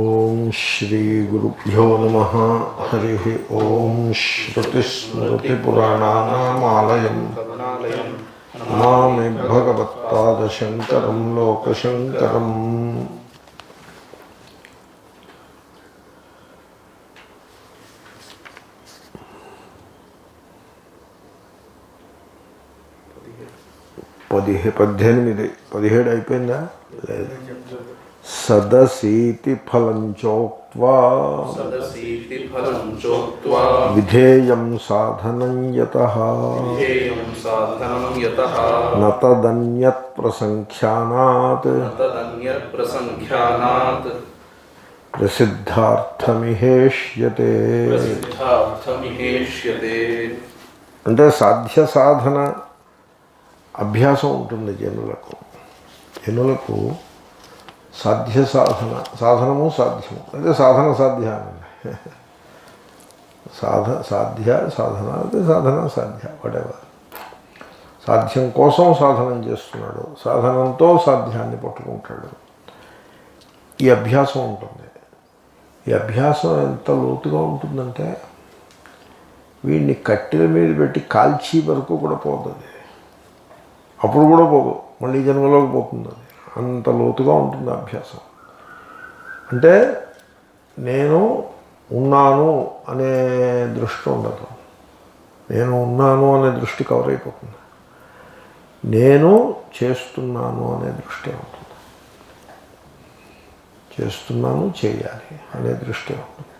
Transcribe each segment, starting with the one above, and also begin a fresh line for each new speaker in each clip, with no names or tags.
ఓం శ్రీ గురుభ్యో నమః. హరి ఓం. శ్రుతిస్మృతిపురాణానామాలయం నమామి భగవత్పాదశంకరం లోకశంకరం. పద్దెనిమిది 17 అయిపోయిందా? లేదు. సదసీతి ఫలం చోక్త్వా విధేయం సాధనం యతః న తదన్యత్ ప్రసంఖ్యానాత్ ప్రసిద్ధార్థమిహేష్యతే. అంటే సాధ్య సాధన అభ్యాసం ఉంటుంది జనులకు సాధ్య సాధనము సాధ్యము అంటే సాధన సాధ్యానండి. సాధన అంటే సాధన సాధ్య whatever. సాధ్యం కోసం సాధనం చేస్తున్నాడు, సాధనంతో సాధ్యాన్ని పట్టుకుంటాడు. ఈ అభ్యాసం ఉంటుంది. ఈ అభ్యాసం ఎంత లోతుగా ఉంటుందంటే వీడిని కట్టెల మీద పెట్టి కాల్చి వరకు కూడా పోతుంది. అప్పుడు కూడా పోదు, మళ్ళీ జన్మలోకి పోతుంది. అది అంత లోతుగా ఉంటుంది అభ్యాసం. అంటే నేను ఉన్నాను అనే దృష్టి ఉండదు, నేను ఉన్నాను అనే దృష్టి కవర్ అయిపోతుంది. నేను చేస్తున్నాను అనే దృష్టి ఉంటుంది, చేస్తున్నాను చేయాలి అనే దృష్టి ఉంటుంది.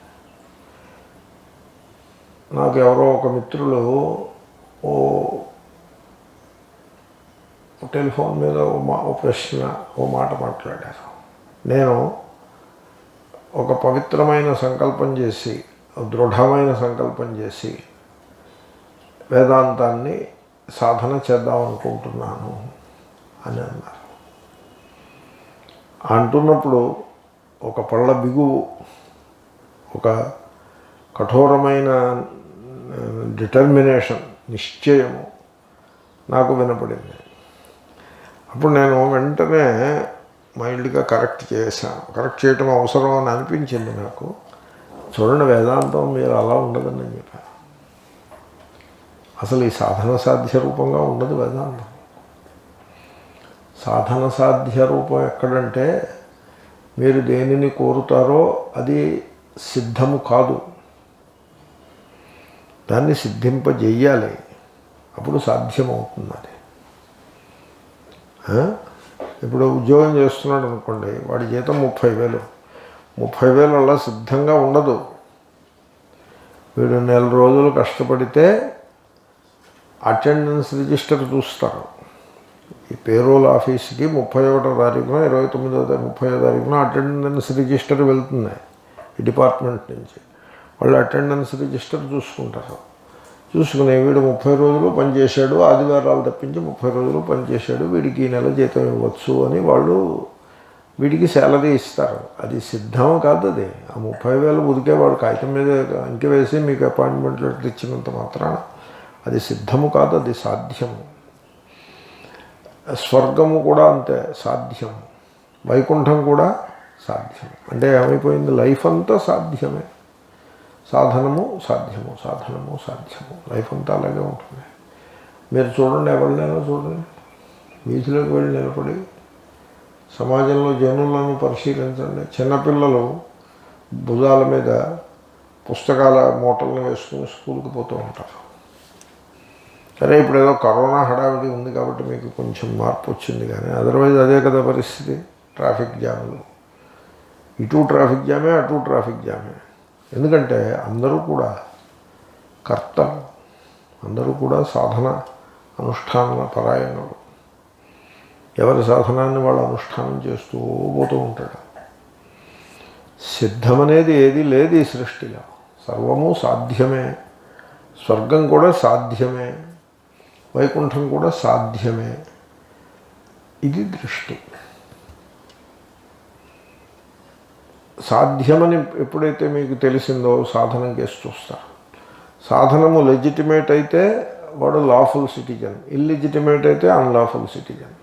నాకు ఎవరో ఒక మిత్రులు టెలిఫోన్ మీద ఓ ప్రశ్న ఓ మాట మాట్లాడారు. నేను ఒక పవిత్రమైన సంకల్పం చేసి, దృఢమైన సంకల్పం చేసి వేదాంతాన్ని సాధన చేద్దాం అనుకుంటున్నాను అని అన్నారు. అంటున్నప్పుడు ఒక పళ్ళ బిగువు, ఒక కఠోరమైన డిటర్మినేషన్, నిశ్చయము నాకు వినపడింది. అప్పుడు నేను వెంటనే మైల్డ్గా కరెక్ట్ చేశాను. కరెక్ట్ చేయటం అవసరం అని అనిపించింది నాకు. చూడండి, వేదాంతం మీరు అలా ఉండదని నేను చెప్పాను. అసలు ఈ సాధన సాధ్య రూపంగా ఉండదు వేదాంతం. సాధన సాధ్య రూపం ఎక్కడంటే మీరు దేనిని కోరుతారో అది సిద్ధము కాదు, దాన్ని సిద్ధింపజేయాలి, అప్పుడు సాధ్యమవుతుంది. అది ఇప్పుడు ఉద్యోగం చేస్తున్నాడు అనుకోండి, వాడి జీతం 30,000 అలా సిద్ధంగా ఉండదు. వీడు 4 రోజులు కష్టపడితే అటెండెన్స్ రిజిస్టర్ చూస్తారు. ఈ పేరోల్ ఆఫీస్కి 31వ తారీఖున 30వ తారీఖున అటెండెన్స్ రిజిస్టర్ వెళ్తుంది ఈ డిపార్ట్మెంట్ నుంచి. వాళ్ళు అటెండెన్స్ రిజిస్టర్ చూసుకుంటారు. చూసుకునే వీడు 30 రోజులు పనిచేశాడు, ఆదివారాలు తప్పించి 30 రోజులు పనిచేశాడు, వీడికి ఈ నెల జీతం ఇవ్వచ్చు అని వాళ్ళు వీడికి శాలరీ ఇస్తారు. అది సిద్ధం కాదు. అది ఆ 30,000 ఉదికే వాడు కాగితం మీద అంకె వేసి మీకు అపాయింట్మెంట్ లెటర్ ఇచ్చినంత మాత్రాన అది సిద్ధము కాదు, అది సాధ్యము. స్వర్గము కూడా అంతే సాధ్యము, వైకుంఠం కూడా సాధ్యం. అంటే ఏమైపోయింది, లైఫ్ అంతా సాధ్యమే. సాధనము సాధ్యము, సాధనము సాధ్యము, లైఫ్ అంతా అలాగే ఉంటుంది. మీరు చూడండి, ఎవరినైనా చూడండి, వీధిలోకి వెళ్ళి నిలబడి సమాజంలో జనులను పరిశీలించండి. చిన్నపిల్లలు భుజాల మీద పుస్తకాల మూటలను వేసుకుని స్కూల్కి పోతూ ఉంటారు. సరే, ఇప్పుడు ఏదో కరోనా హడావిడి ఉంది కాబట్టి మీకు కొంచెం మార్పు వచ్చింది, కానీ అదర్వైజ్ అదే కదా పరిస్థితి. ట్రాఫిక్ జాములు, ఇటు ట్రాఫిక్ జామే, అటు ట్రాఫిక్ జామే. ఎందుకంటే అందరూ కూడా కర్తలు, అందరూ కూడా సాధన అనుష్ఠాన పరాయణులు. ఎవరి సాధనాన్ని వాళ్ళు అనుష్ఠానం చేస్తూ పోతూ ఉంటాడు. సిద్ధమనేది ఏది లేదు ఈ సృష్టిలో, సర్వము సాధ్యమే. స్వర్గం కూడా సాధ్యమే, వైకుంఠం కూడా సాధ్యమే. ఇది దృష్టి. సాధ్యమని ఎప్పుడైతే మీకు తెలిసిందో సాధనం చేసి చూస్తారు. సాధనము లెజిటిమేట్ అయితే వాడు లాఫుల్ సిటిజన్, ఇల్లిజిటిమేట్ అయితే అన్లాఫుల్ సిటిజన్.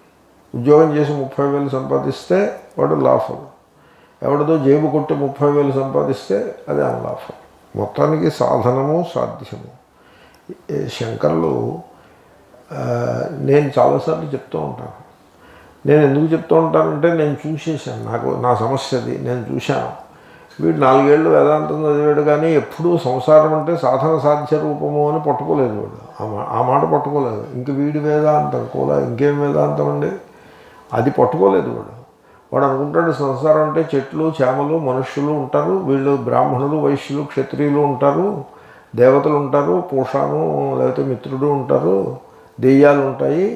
ఉద్యోగం చేసి 30,000 సంపాదిస్తే వాడు లాఫుల్, ఎవరిదో జేబు కొట్టి 30,000 సంపాదిస్తే అది అన్లాఫుల్. మొత్తానికి సాధనము సాధ్యము. శంకరులు నేను చాలాసార్లు చెప్తూ ఉంటాను. నేను ఎందుకు చెప్తూ ఉంటానంటే నేను చూసేసాను, నా సమస్యది నేను చూశాను. వీడు 4 ఏళ్ళు వేదాంతం చదివాడు కానీ ఎప్పుడూ సంసారం అంటే సాధన సాధ్య రూపము అని పట్టుకోలేదు వాడు. ఆ మాట పట్టుకోలేదు. ఇంక వీడి వేదాంతం కూడా ఇంకేం వేదాంతం అండి, అది పట్టుకోలేదు వాడు. వాడు అనుకుంటాడు సంసారం అంటే చెట్లు చేమలు మనుష్యులు ఉంటారు, వీళ్ళు బ్రాహ్మణులు వైశ్యులు క్షత్రియులు ఉంటారు, దేవతలు ఉంటారు, పూషాను లేకపోతే మిత్రుడు ఉంటారు, దెయ్యాలు ఉంటాయి,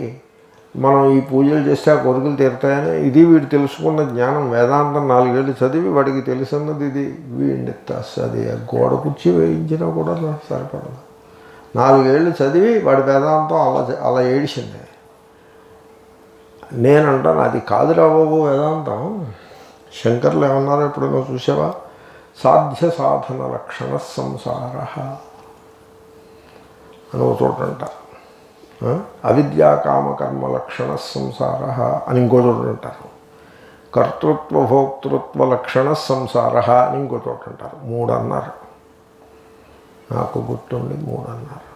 మనం ఈ పూజలు చేస్తే ఆ కోరికలు తీరుతాయని ఇది వీడు తెలుసుకున్న జ్ఞానం. వేదాంతం 4 ఏళ్ళు చదివి వాడికి తెలుసున్నది ఇది. వీడిని అది గోడ కుర్చీ వేయించినా కూడా సరిపడదు. 4 ఏళ్ళు చదివి వాడి వేదాంతం అలా ఏడిచింది. నేనంటాను అది కాదురా బాబు వేదాంతం. శంకర్లు ఏమన్నారో ఎప్పుడైనా చూసావా? సాధ్య సాధన లక్షణ సంసార అని ఒక చోట అంటారు. అవిద్యా కామకర్మ లక్షణ సంసార అని ఇంకో చోట అంటారు. కర్తృత్వ భోక్తృత్వ లక్షణ సంసార అని ఇంకో చోట అంటారు. 3 అన్నారు, నాకు గుర్తుండి 3 అన్నారు.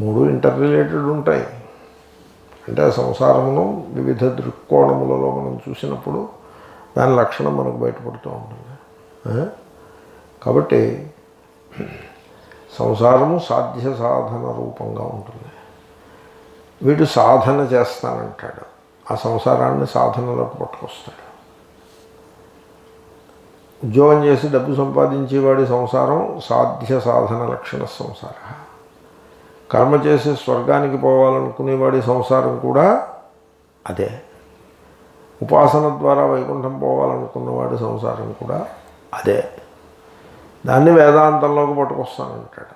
3 ఇంటర్ రిలేటెడ్ ఉంటాయి. అంటే సంసారమును వివిధ దృక్కోణములలో మనం చూసినప్పుడు దాని లక్షణం మనకు బయటపడుతూ ఉంటుంది. కాబట్టి సంసారము సాధ్య సాధన రూపంగా ఉంటుంది. వీడు సాధన చేస్తానంటాడు, ఆ సంసారాన్ని సాధనలోకి పట్టుకొస్తాడు. ఉద్యోగం చేసి డబ్బు సంపాదించేవాడి సంసారం సాధ్య సాధన లక్షణ సంసార. కర్మ చేసి స్వర్గానికి పోవాలనుకునేవాడి సంసారం కూడా అదే. ఉపాసన ద్వారా వైకుంఠం పోవాలనుకున్నవాడి సంసారం కూడా అదే. దాన్ని వేదాంతంలోకి పట్టుకొస్తానంటాడు.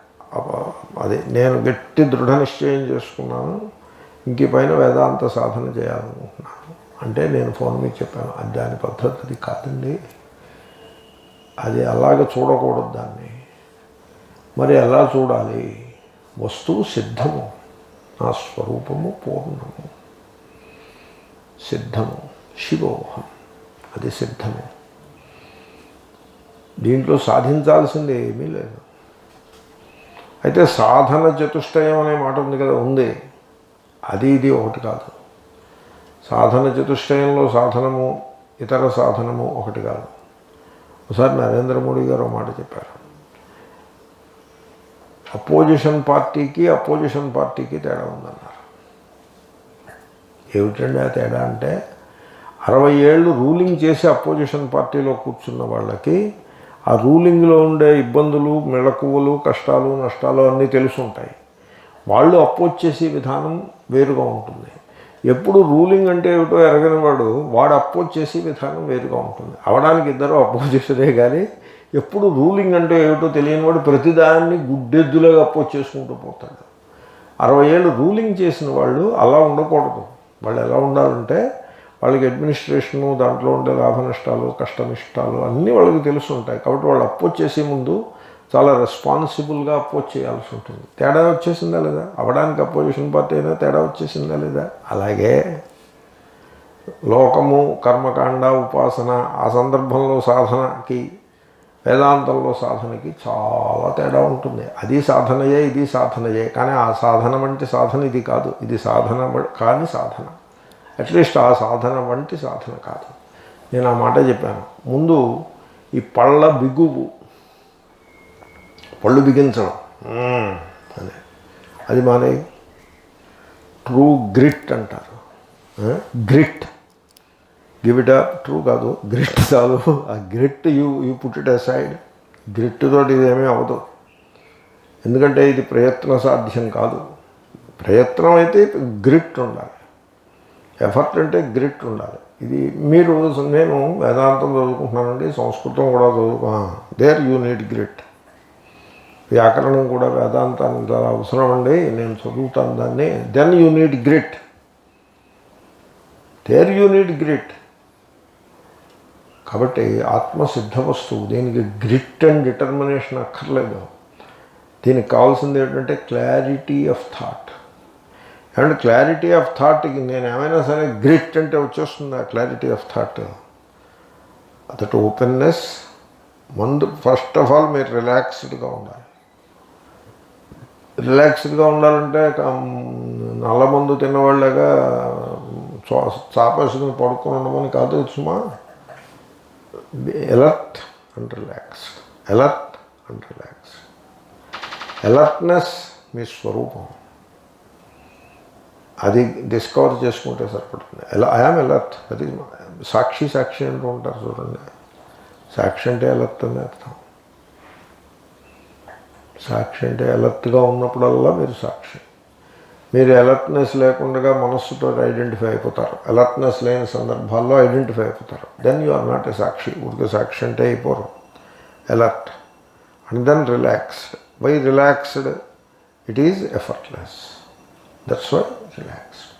అదే నేను గట్టి దృఢ నిశ్చయం చేసుకున్నాను, ఇంక పైన వేదాంత సాధన చేయాలనుకుంటున్నాను అంటే నేను ఫోన్ మీద చెప్పాను, అది దాని పద్ధతి అది కాదండి, అది అలాగే చూడకూడదు దాన్ని. మరి ఎలా చూడాలి? వస్తువు సిద్ధము, నా స్వరూపము పూర్ణము, సిద్ధము శివోహం, అది సిద్ధము. దీంట్లో సాధించాల్సింది ఏమీ లేదు. అయితే సాధన చతుష్టయం అనే మాట ఉంది కదా, ఉంది. అది ఇది ఒకటి కాదు. సాధన చతుష్టయంలో సాధనము ఇతర సాధనము ఒకటి కాదు. ఒకసారి నరేంద్ర మోడీ గారు మాట చెప్పారు, అపోజిషన్ పార్టీకి తేడా ఉందన్నారు. ఏమిటండి ఆ తేడా అంటే, 60 ఏళ్ళు రూలింగ్ చేసి అపోజిషన్ పార్టీలో కూర్చున్న వాళ్ళకి ఆ రూలింగ్లో ఉండే ఇబ్బందులు మెళకువలు కష్టాలు నష్టాలు అన్నీ తెలుసుంటాయి. వాళ్ళు అపోజ్ చేసే విధానం వేరుగా ఉంటుంది. ఎప్పుడు రూలింగ్ అంటే ఏమిటో ఎరగని వాడు అపోజ్ చేసే విధానం వేరుగా ఉంటుంది. అవడానికి ఇద్దరు అపోజిషనే కానీ ఎప్పుడు రూలింగ్ అంటే ఏమిటో తెలియని వాడు ప్రతిదాన్ని గుడ్డెద్దులాగా అపోజ్ చేసుకుంటూ పోతాడు. 60 ఏళ్ళు రూలింగ్ చేసిన వాళ్ళు అలా ఉండకూడదు. వాళ్ళు ఎలా ఉండాలంటే వాళ్ళకి అడ్మినిస్ట్రేషను, దాంట్లో ఉండే లాభ నష్టాలు కష్ట నష్టాలు అన్నీ వాళ్ళకి తెలుసు ఉంటాయి. కాబట్టి వాళ్ళు అపోజ్ చేసే ముందు చాలా రెస్పాన్సిబుల్గా అపోజ్ చేయాల్సి ఉంటుంది. తేడా వచ్చేసిందా లేదా? అవడానికి అపోజిషన్ పార్టీ అయినా తేడా వచ్చేసిందా లేదా? అలాగే లోకము కర్మకాండ ఉపాసన ఆ సందర్భంలో సాధనకి వేదాంతంలో సాధనకి చాలా తేడా ఉంటుంది. అది సాధనయే ఇది సాధనయే, కానీ ఆ సాధన వంటి సాధన ఇది కాదు. ఇది సాధన కాని సాధన, అట్లీస్ట్ ఆ సాధన వంటి సాధన కాదు. నేను ఆ మాట చెప్పాను ముందు. ఈ పళ్ళ బిగువు, పళ్ళు బిగించడం అని అది మానే ట్రూ గ్రిట్ అంటారు. Grit, give it up, true కాదు, గ్రిట్ చాలు. ఆ grit you put it aside. Grit తోటి ఇదేమీ అవ్వదు. ఎందుకంటే ఇది ప్రయత్న సాధ్యం కాదు. ప్రయత్నం అయితే గ్రిట్ ఉండాలి, ఎఫర్ట్ అంటే గ్రిట్ ఉండాలి. ఇది నేను వేదాంతం చదువుకుంటున్నానండి, సంస్కృతం కూడా దేర్ యూ నీడ్ గ్రిట్. వ్యాకరణం కూడా వేదాంతానికి చాలా అవసరం అండి, నేను చదువుతాను దాన్ని. Then you need grit, there you need grit. కాబట్టి ఆత్మసిద్ధ వస్తువు, దీనికి గ్రిట్ అండ్ డిటర్మినేషన్ అక్కర్లేదు. దీనికి కావాల్సింది ఏంటంటే clarity of thought. And clarity of థాట్కి నేను ఏమైనా సరే గ్రిట్ అంటే వచ్చేస్తుంది ఆ clarity of thought. That openness ముందు ఫస్ట్ ఆఫ్ ఆల్ మీరు రిలాక్స్డ్గా ఉండాలి. రిలాక్స్డ్గా ఉండాలంటే నల్ల మందు తిన్నవాళ్ళగా చాపేసుకుని పడుకొని ఉండమని కాదు సుమా. Alert and relaxed, alert and relaxed. Alertness మీ స్వరూపం, అది డిస్కవర్ చేసుకుంటే సరిపడుతుంది. ఐఆమ్ ఎలర్ట్, అది సాక్షి సాక్షి అంటూ ఉంటారు చూడండి. సాక్షి అంటే ఎలర్ట్ అని అర్థం. సాక్షి అంటే అలర్ట్గా ఉన్నప్పుడల్లా మీరు సాక్షి. మీరు అలర్ట్నెస్ లేకుండా మనస్సుతో ఐడెంటిఫై అయిపోతారు. అలర్ట్నెస్ లేని సందర్భాల్లో ఐడెంటిఫై అయిపోతారు. Then you are not a sakshi. ఊరికే సాక్షి అంటే అయిపోరు. Alert and then relaxed. Why relaxed? It is effortless. That's why relaxed.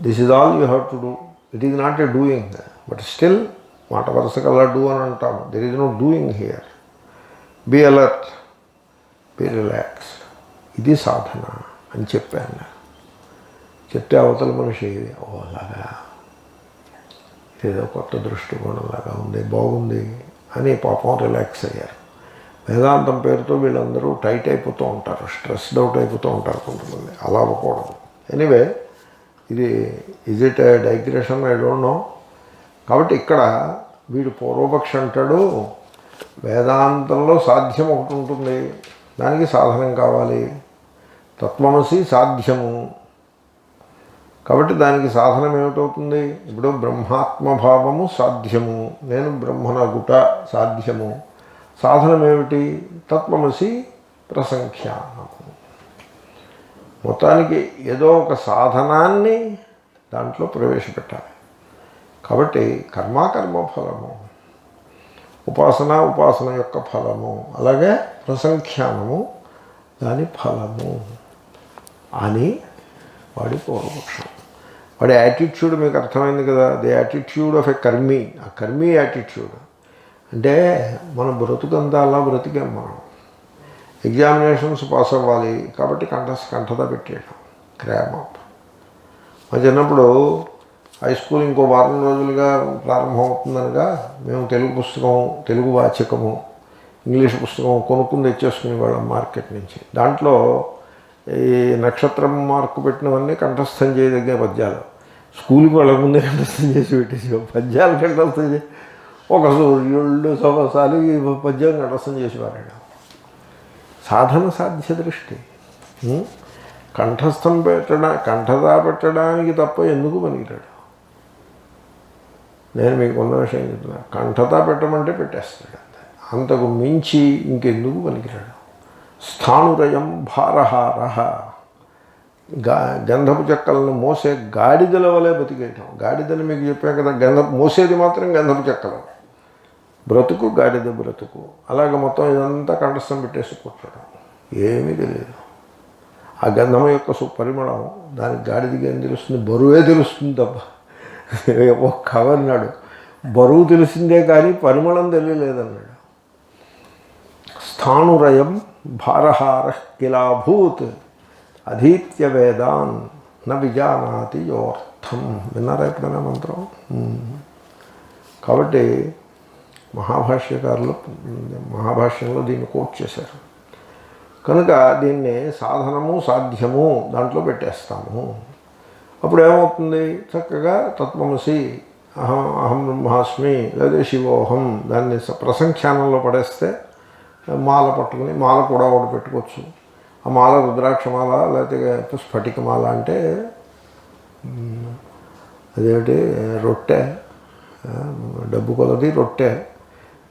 This is all you have to do. It is not a doing, but still మాట వరుసగా అలా do అని అంటాము. There is no doing here. Be alert, be relaxed. ఇది సాధన అని చెప్పాను. చెప్తే అవతల మనిషి అలాగా ఏదో కొత్త దృష్టికోణంలాగా ఉంది, బాగుంది అని పాపం రిలాక్స్ అయ్యారు. వేదాంతం పేరుతో వీళ్ళందరూ టైట్ అయిపోతూ ఉంటారు, స్ట్రెస్డ్ అవుట్ అయిపోతూ ఉంటారు కొంతమంది. అలా అవ్వకూడదు. ఎనీవే, ఇది is it A digression? I don't know. కాబట్టి ఇక్కడ వీడు పూర్వపక్షి అంటాడు, వేదాంతంలో సాధ్యం ఒకటి ఉంటుంది, దానికి సాధనం కావాలి. తత్వమసి సాధ్యము. కాబట్టి దానికి సాధనం ఏమిటవుతుంది? ఇప్పుడు బ్రహ్మాత్మభావము సాధ్యము, నేను బ్రహ్మనగుట సాధ్యము. సాధనం ఏమిటి? తత్వమసి ప్రసంఖ్యానము. మొత్తానికి ఏదో ఒక సాధనాన్ని దాంట్లో ప్రవేశపెట్టాలి. కాబట్టి కర్మ ఫలము, ఉపాసన యొక్క ఫలము, అలాగే ప్రసంఖ్యానము దాని ఫలము అని వాడి పూర్వపక్షం. వాడి యాటిట్యూడ్ మీకు అర్థమైంది కదా. The attitude of a Karmi. ఆ కర్మీ యాటిట్యూడ్ అంటే మన బ్రతుకంతా అలా బ్రతికాం మనం. ఎగ్జామినేషన్స్ పాస్ అవ్వాలి కాబట్టి కంఠత పెట్టేయడం, క్రామప్. మా చిన్నప్పుడు హై స్కూల్ ఇంకో వారం రోజులుగా ప్రారంభమవుతుందనగా మేము తెలుగు వాచకము, ఇంగ్లీష్ పుస్తకం కొనుక్కుని తెచ్చేసుకునే వాళ్ళం మార్కెట్ నుంచి. దాంట్లో ఈ నక్షత్రం మార్కు పెట్టినవన్నీ కంఠస్థం చేయదగ్గ పద్యాలు. స్కూల్కి వాళ్ళ ముందే కంఠస్థం చేసి పెట్టేసి పద్యాలు కంఠస్థం చేసి ఒక సూర్యుళ్ళు సంవత్సరాలు ఈ పద్యం కంఠస్థం చేసేవారు. సాధన సాధ్య దృష్టి. కంఠస్థం కంఠదా పెట్టడానికి తప్ప ఎందుకు పనికిరాడు? నేను మీకు ఉన్న విషయం చెప్తున్నా. కంఠతా పెట్టమంటే పెట్టేస్తాడు, అంతకు మించి ఇంకెందుకు పనికిరాడు. స్థాణురయం భారహార. గంధపు చెక్కలను మోసే గాడిదల వలె బతికేయటం. గాడిదని మీకు చెప్పాను కదా, మోసేది మాత్రం గంధపు చెక్కలు. బ్రతుకు గాడిద బ్రతుకు. అలాగే మొత్తం ఇదంతా కంఠస్థం పెట్టేసి కూర్చోడం, ఏమీ తెలియదు. ఆ గంధం యొక్క పరిమళం దానికి గాడిదికి ఏం తెలుస్తుంది? బరువే తెలుస్తుంది తప్ప. ఒక కవన్నాడు, బరువు తెలిసిందే కానీ పరిమళం తెలియలేదన్నాడు. స్థాణురయం భారహార కిలాభూత్ అధీత్య వేదాన్ న విజానాతి యోర్థం. విన్నారా ఎప్పుడైనా మంత్రం? కాబట్టి మహాభాష్యంలో దీన్ని కోట్ చేశారు. కనుక దీన్ని సాధనము సాధ్యము దాంట్లో పెట్టేస్తాము. అప్పుడు ఏమవుతుంది? చక్కగా తత్వమసి, అహం బ్రహ్మాస్మి లేదా శివోహం దాన్ని ప్రసంఖ్యానంలో పడేస్తే మాల పట్టుకుని, మాల కూడా ఒకటి పెట్టుకోవచ్చు. ఆ మాల రుద్రాక్షమాల లేకపోతే స్ఫటికమాల అంటే అదేమిటి, రొట్టె, డబ్బు కొలది రొట్టె.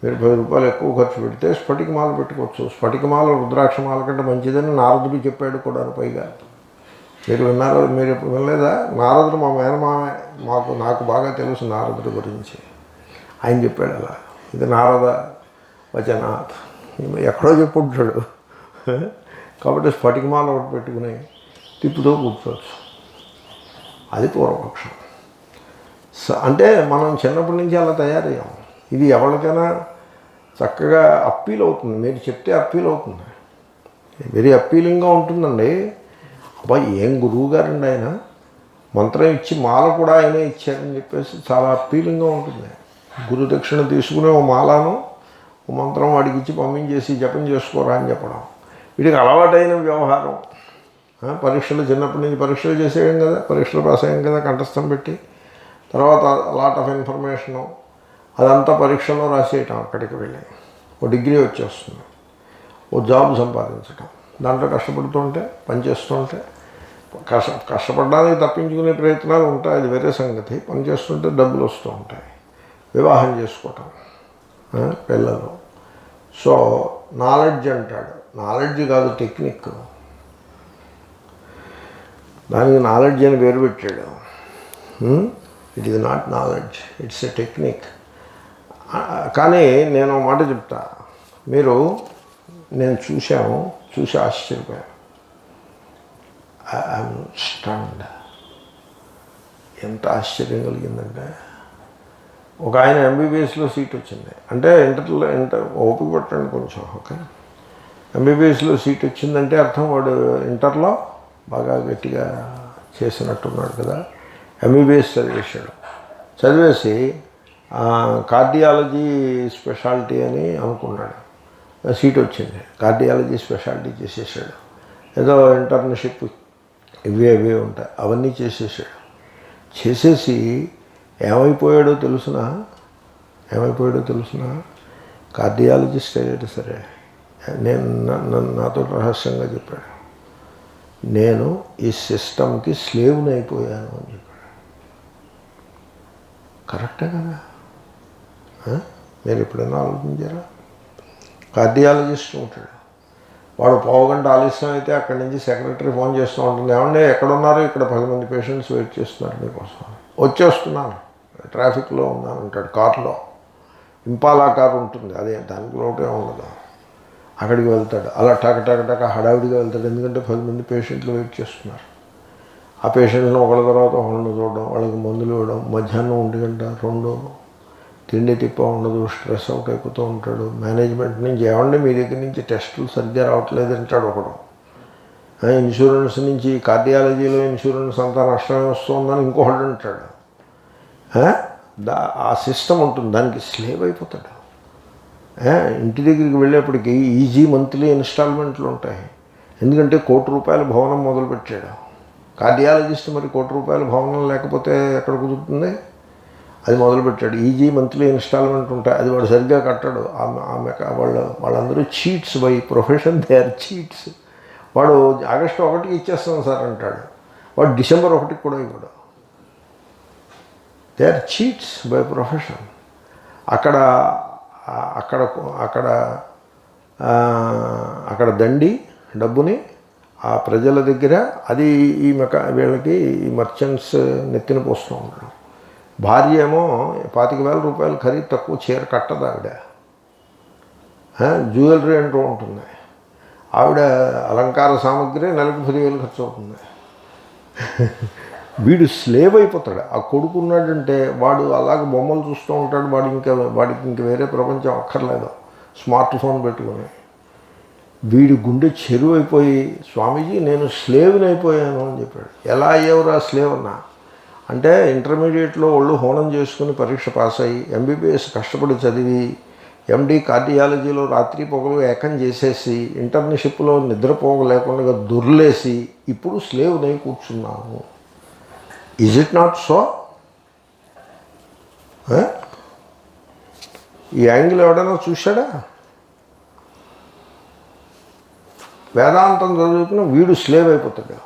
మీరు 10 రూపాయలు ఎక్కువ ఖర్చు పెడితే స్ఫటికమాల పెట్టుకోవచ్చు. స్ఫటికమాల రుద్రాక్షమాల కంటే మంచిదని నారదుడు చెప్పాడు కూడా. పైగా మీరు విన్నారో? మీరు వినలేదా? నారదుడు మా మేనమామే, నాకు బాగా తెలుసు నారదుడి గురించి. ఆయన చెప్పాడు అలా. ఇది నారద వచనాత్, ఎక్కడో చెప్పుంటాడు. కాబట్టి స్ఫటికమాల ఒకటి పెట్టుకుని తిప్పుతో కూర్చోవచ్చు. అది పూర్వపక్షం. అంటే మనం చిన్నప్పటి నుంచి అలా తయారయ్యాం. ఇది ఎవరికైనా చక్కగా అప్పీల్ అవుతుంది. మీరు చెప్తే అప్పీల్ అవుతుంది, వెరీ అప్పీలింగ్గా ఉంటుందండి. అబ్బాయి ఏం గురువు గారండి ఆయన, మంత్రం ఇచ్చి మాల కూడా ఆయనే ఇచ్చారని చెప్పేసి చాలా అప్పీలింగ్గా ఉంటుంది. గురు దక్షిణ తీసుకునే ఓ మాలను ఓ మంత్రం వాడికి ఇచ్చి పంపించేసి జపం చేసుకోరా అని చెప్పడం వీడికి అలవాటైన వ్యవహారం. పరీక్షలు చిన్నప్పటి నుంచి పరీక్షలు చేసేయం కదా, పరీక్షలు పాస్ అయ్యాం కదా కంఠస్థం పెట్టి, తర్వాత లాట్ ఆఫ్ ఇన్ఫర్మేషను అదంతా పరీక్షలో రాసేయటం, అక్కడికి వెళ్ళి ఓ డిగ్రీ వచ్చేస్తుంది, ఓ జాబ్ సంపాదించటం, దాంట్లో కష్టపడుతుంటే పనిచేస్తుంటే కష్టపడడానికి తప్పించుకునే ప్రయత్నాలు ఉంటాయి, అది వేరే సంగతి. పనిచేస్తుంటే డబ్బులు వస్తూ ఉంటాయి, వివాహం చేసుకోవటం, పిల్లలు. సో నాలెడ్జ్ అంటాడు, నాలెడ్జ్ కాదు టెక్నిక్, దానికి నాలెడ్జ్ అని పేరు పెట్టాడు. It is not knowledge, it's a technique. కానీ నేను మాట చెప్తా, నేను చూసి ఆశ్చర్యపోయాను. I'm stunned. ఎంత ఆశ్చర్యం కలిగిందంటే, ఒక ఆయన ఎంబీబీఎస్లో సీట్ వచ్చింది అంటే ఇంటర్ ఓపిక పట్టండి కొంచెం, ఓకే. ఎంబీబీఎస్లో సీట్ వచ్చిందంటే అర్థం వాడు ఇంటర్లో బాగా గట్టిగా చేసినట్టున్నాడు కదా. ఎంబీబీఎస్ చదివేసి కార్డియాలజీ స్పెషాలిటీ అని అనుకున్నాడు, సీట్ వచ్చింది, కార్డియాలజీ స్పెషాలిటీ చేసేసాడు. ఏదో ఇంటర్న్షిప్ ఇవే ఉంటాయి అవన్నీ చేసేసి ఏమైపోయాడో తెలుసునా కార్డియాలజిస్ట్ అయ్యాడు. సరే, నాతో రహస్యంగా చెప్పాడు, నేను ఈ సిస్టమ్కి స్లేవ్ని అయిపోయాను అని చెప్పాడు. కరెక్టే కదా? మీరు ఎప్పుడైనా ఆలోచించారా? కార్డియాలజిస్ట్ ఉంటాడు, వాడు పావుగంట ఆలస్యం అయితే అక్కడి నుంచి సెక్రటరీ ఫోన్ చేస్తూ ఉంటుంది, ఏమంటే ఎక్కడున్నారు, ఇక్కడ 10 మంది పేషెంట్స్ వెయిట్ చేస్తున్నారు మీకోసం, వచ్చేస్తున్నాను, ట్రాఫిక్లో ఉన్నాను అంటాడు. కార్లో ఇంపాలా కారు ఉంటుంది, అదే దానికి లోటే ఉండదు, అక్కడికి వెళ్తాడు. అలా టక హడావిడిగా వెళ్తాడు, ఎందుకంటే 10 మంది పేషెంట్లు వెయిట్ చేస్తున్నారు. ఆ పేషెంట్లను ఒకళ్ళ తర్వాత ఒకళ్ళని చూడడం, వాళ్ళకి మందులు ఇవ్వడం, మధ్యాహ్నం 1 గంట 2 తిండి తిప్ప ఉండదు, స్ట్రెస్ అవుట్ అయిపోతూ ఉంటాడు. మేనేజ్మెంట్ నుంచి ఏమండి మీ దగ్గర నుంచి టెస్టులు సరిగ్గా రావట్లేదు అంటాడు ఒకడు. ఇన్సూరెన్స్ నుంచి కార్డియాలజీలో ఇన్సూరెన్స్ అంతా నష్టమే వస్తుందని ఇంకొకటి అంటాడు. ఆ సిస్టమ్ ఉంటుంది, దానికి స్లేవ్ అయిపోతాడు. ఇంటి దగ్గరికి వెళ్ళేప్పటికీ ఈజీ మంత్లీ ఇన్స్టాల్మెంట్లు ఉంటాయి, ఎందుకంటే ₹1,00,00,000 భవనం మొదలుపెట్టాడు కార్డియాలజిస్ట్. మరి ₹1,00,00,000 భవనం లేకపోతే ఎక్కడ కుదురుతుంది? అది మొదలుపెట్టాడు. ఈజీ మంత్లీ ఇన్స్టాల్మెంట్ ఉంటాయి, అది వాడు సరిగ్గా కట్టాడు. వాళ్ళందరూ cheats by profession, they are cheats. వాడు ఆగస్టు 1కి ఇచ్చేస్తాను సార్ అంటాడు, వాడు డిసెంబర్ 1కి కూడా ఇవ్వడు. They are cheats by profession. అక్కడ దండి డబ్బుని ఆ ప్రజల దగ్గర అది వీళ్ళకి ఈ మర్చెంట్స్ నెత్తిన పోస్తూ ఉంటాడు. భార్య ఏమో ₹25,000 ఖరీదు తక్కువ చీర కట్టదు ఆవిడ, జ్యువెలరీ అంటూ ఉంటుంది. ఆవిడ అలంకార సామాగ్రి నెలకు 10,000 ఖర్చు అవుతుంది. వీడు స్లేవ్ అయిపోతాడు. ఆ కొడుకు ఉన్నాడంటే వాడు అలాగ బొమ్మలు చూస్తూ ఉంటాడు, వాడికి ఇంక వేరే ప్రపంచం అక్కర్లేదు, స్మార్ట్ ఫోన్ పెట్టుకొని. వీడి గుండె చెరువు అయిపోయి, స్వామీజీ నేను స్లేవ్ని అయిపోయాను అని చెప్పాడు. ఎలా అయ్యేవరా స్లేవ్ అన్నా అంటే, ఇంటర్మీడియట్లో వాళ్ళు హోనం చేసుకుని పరీక్ష పాస్ అయ్యి ఎంబీబీఎస్ కష్టపడి చదివి ఎండి కార్డియాలజీలో రాత్రి పొగలు ఏకం చేసేసి ఇంటర్న్షిప్లో నిద్రపోగలేకుండా దొర్లేసి ఇప్పుడు స్లేవ్ని అయి కూర్చున్నాను. Is it not so? ఈ యాంగిల్ ఎవడైనా చూశాడా? వేదాంతం చదువుకుని వీడు స్లేవ్ అయిపోతాడు.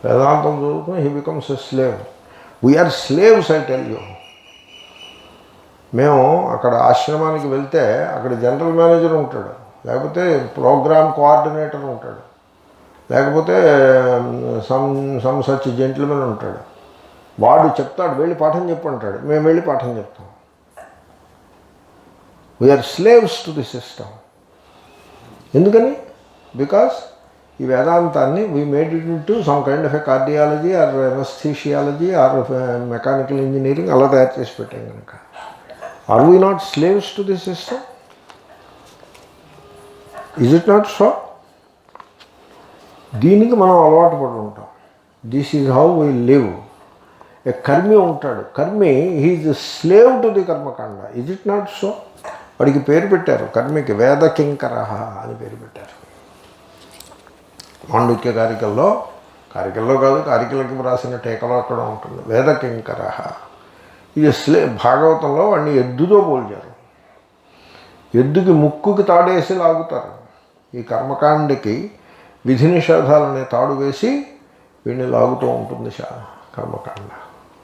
వేదాంతం చదువుకుని he becomes a slave. We are slaves, I tell you. మేము అక్కడ ఆశ్రమానికి వెళ్తే అక్కడ జనరల్ మేనేజర్ ఉంటాడు, లేకపోతే ప్రోగ్రామ్ కోఆర్డినేటర్ ఉంటాడు, లేకపోతే సమ్ సచ్ జెంటిల్మెన్ ఉంటాడు. వాడు చెప్తాడు, వెళ్ళి పాఠం చెప్పంటాడు, మేము వెళ్ళి పాఠం చెప్తాం. We are slaves to the system. ఎందుకని? బికాస్ ఈ వేదాంతాన్ని we made it into some kind of a cardiology or anaesthesiology or mechanical engineering అలా తయారు చేసి పెట్టాం కనుక. Are we not slaves to the system? Is it not so? దీనికి మనం అలవాటు పడి ఉంటాం. This is how we live. ఏ కర్మి ఉంటాడు, కర్మి he's slave to the karmakanda. Is it not so? వాడికి పేరు పెట్టారు, కర్మికి వేదకింకర అని పేరు పెట్టారు. మాండుక్య కారికల్లో కాదు, కారికలకి రాసిన టీకలో అక్కడ ఉంటుంది వేదకింకర. ఇది భాగవతంలో వాడిని ఎద్దుతో పోల్చారు. ఎద్దుకి ముక్కుకి తాడేసి లాగుతారు. ఈ కర్మకాండకి విధి నిషేధాలనే తాడు వేసి వీడిని లాగుతూ ఉంటుంది కర్మకాండ.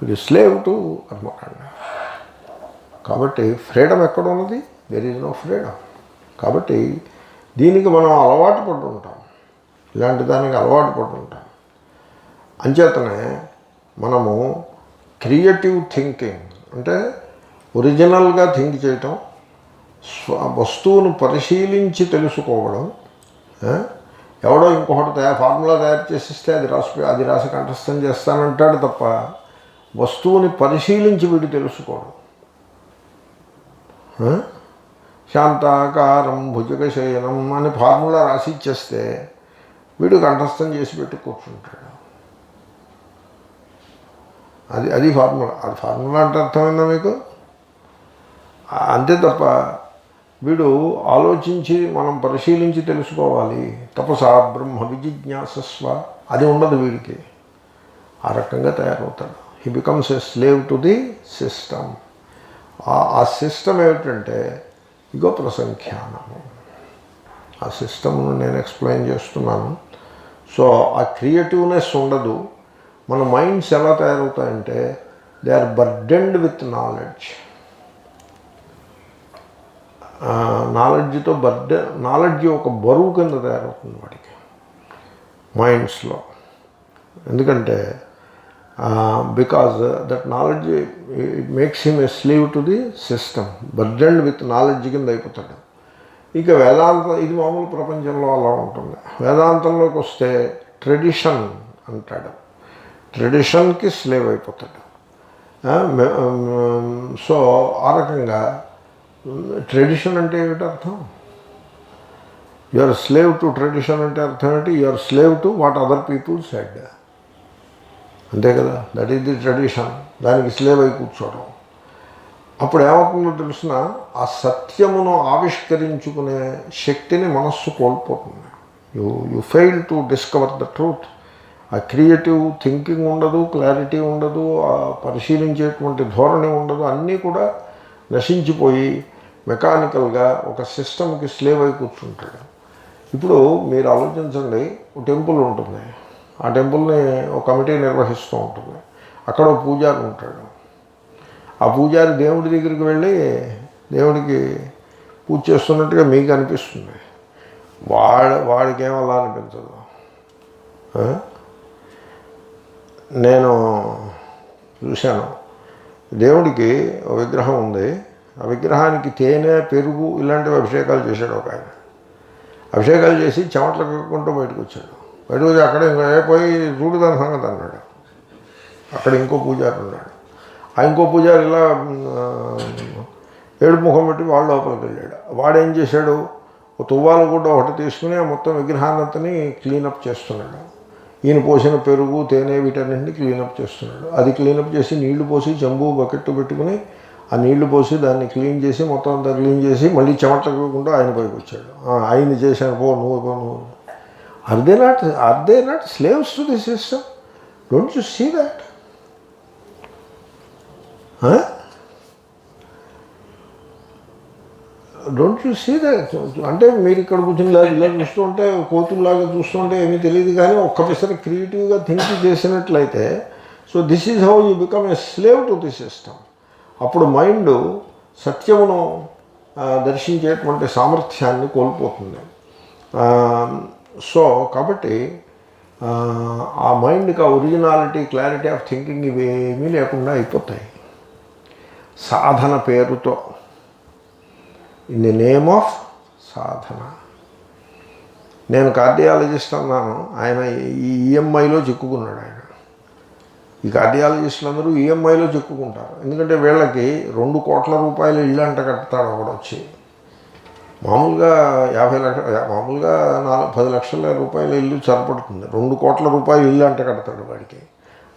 ఇది స్లేవ్ టు కర్మకాండ. కాబట్టి ఫ్రీడమ్ ఎక్కడ ఉన్నది? There is no freedom. కాబట్టి దీనికి మనం అలవాటు పడి ఉంటాం, ఇలాంటి దానికి అలవాటు పడి ఉంటాం. అంచేతనే మనము క్రియేటివ్ థింకింగ్ అంటే ఒరిజినల్గా థింక్ చేయటం, వస్తువును పరిశీలించి తెలుసుకోవడం. ఎవడో ఇంకొకటి ఫార్ములా తయారు చేసిస్తే అది రాసి కంఠస్థం చేస్తానంటాడు తప్ప వస్తువుని పరిశీలించి వీడు తెలుసుకోవడం. శాంతాకారం భుజగశయనం అని ఫార్ములా రాసి ఇచ్చేస్తే వీడు కంఠస్థం చేసి పెట్టి కూర్చుంటాడు. అది ఫార్ములా. అది ఫార్ములా అంటే అర్థమైందా మీకు? అంతే తప్ప వీడు ఆలోచించి మనం పరిశీలించి తెలుసుకోవాలి. తపసా బ్రహ్మ విజిజ్ఞాసస్వ అది ఉండదు వీడికి. ఆ రకంగా తయారవుతాడు. He becomes a slave to the system. ఆ సిస్టమ్ ఏమిటంటే ఇగో ప్రసంఖ్యానము. ఆ సిస్టమ్ను నేను ఎక్స్ప్లెయిన్ చేస్తున్నాను. సో ఆ క్రియేటివ్నెస్ ఉండదు. మన మైండ్స్ ఎలా తయారవుతాయంటే they are burdened with knowledge. నాలెడ్జ్తో నాలెడ్జ్ ఒక బరువు కింద తయారవుతుంది వాడికి మైండ్స్లో. ఎందుకంటే because that knowledge it makes him a slave to the system. Burdened with knowledge కింద అయిపోతాడు. ఇక వేదాంతం ఇది మామూలు ప్రపంచంలో అలా ఉంటుంది. వేదాంతంలోకి వస్తే ట్రెడిషన్ అంటాడు. ట్రెడిషన్కి స్లేవ్ అయిపోతాడు. సో ఆ రకంగా ట్రెడిషన్ అంటే ఏమిటి అర్థం? You are slave to tradition అంటే అర్థం ఏంటి? You are slave to what other people said. అంతే కదా, దట్ ఈస్ ది ట్రెడిషన్. దానికి స్లేవ్ అయి కూర్చోవడం. అప్పుడు ఏమవుతుందో తెలిసిన ఆ సత్యమును ఆవిష్కరించుకునే శక్తిని మనస్సు కోల్పోతుంది. You fail to discover the truth. ఆ క్రియేటివ్ థింకింగ్ ఉండదు, క్లారిటీ ఉండదు, ఆ పరిశీలించేటువంటి ధోరణి ఉండదు. అన్నీ కూడా నశించిపోయి మెకానికల్గా ఒక సిస్టమ్కి స్లేవ్ అయి కూర్చుంటాడు. ఇప్పుడు మీరు ఆలోచించండి, ఒక టెంపుల్ ఉంటుంది. ఆ టెంపుల్ని ఒక కమిటీ నిర్వహిస్తూ ఉంటుంది. అక్కడ ఒక పూజారి ఉంటాడు. ఆ పూజారి దేవుడి దగ్గరికి వెళ్ళి దేవుడికి పూజ చేస్తున్నట్టుగా మీకు అనిపిస్తుంది. వాడికి ఏమలా అనిపించదు. నేను చూశాను, దేవుడికి ఒక విగ్రహం ఉంది. ఆ విగ్రహానికి తేనె, పెరుగు ఇలాంటివి అభిషేకాలు చేశాడు ఒక ఆయన. అభిషేకాలు చేసి చెమటలు కక్కుంటూ బయటకు వచ్చాడు. బయటకు వచ్చి అక్కడ పోయి చూడు దాని సంగతి అన్నాడు. అక్కడ ఇంకో పూజారి ఉన్నాడు. ఆ ఇంకో పూజారి ఇలా ఏడు ముఖం పెట్టి వాళ్ళ లోపలికి వెళ్ళాడు. వాడేం చేశాడు, ఒక తువ్వాలు కూడా ఒకటి తీసుకుని ఆ మొత్తం విగ్రహాన్నంతని క్లీనప్ చేస్తున్నాడు. ఈయన పోసిన పెరుగు, తేనె వీటన్నింటినీ క్లీనప్ చేస్తున్నాడు. అది క్లీనప్ చేసి నీళ్లు పోసి చెంబు బకెట్ పెట్టుకుని ఆ నీళ్లు పోసి దాన్ని క్లీన్ చేసి మొత్తం అంతా క్లీన్ చేసి మళ్ళీ చెమటకుండా ఆయన పైకి వచ్చాడు. ఆయన చేశాను, పో నువ్వు. Are they not slaves to the system? Don't you see that? Don't you see that? అంటే మీరు ఇక్కడ కూర్చుని ఇలా చూస్తుంటే, కోతుల్లాగా చూస్తుంటే ఏమీ తెలియదు. కానీ ఒక్కసారి క్రియేటివ్గా థింక్ చేసినట్లయితే, so this is how you become a slave to the system. అప్పుడు మైండ్ సత్యమును దర్శించేటువంటి సామర్థ్యాన్ని కోల్పోతుంది. సో కాబట్టి ఆ మైండ్కి ఆ ఒరిజినాలిటీ, క్లారిటీ ఆఫ్ థింకింగ్ ఇవేమీ లేకుండా అయిపోతాయి సాధన పేరుతో. ఇన్ ది నేమ్ ఆఫ్ సాధన. నేను కార్డియాలజిస్ట్ అన్నాను, ఆయన ఈ ఈఎంఐలో చిక్కుకున్నాడు. ఆయన ఈ కార్డియాలజిస్టులు అందరూ ఈఎంఐలో చిక్కుకుంటారు. ఎందుకంటే వీళ్ళకి 2 కోట్ల రూపాయలు ఇల్లు అంట కడతాడు ఒకడు వచ్చి. మామూలుగా 50 లక్షలు, మామూలుగా 10 లక్షల రూపాయల ఇల్లు సరిపడుతుంది. 2 కోట్ల రూపాయలు ఇల్లు అంట కడతాడు వాడికి.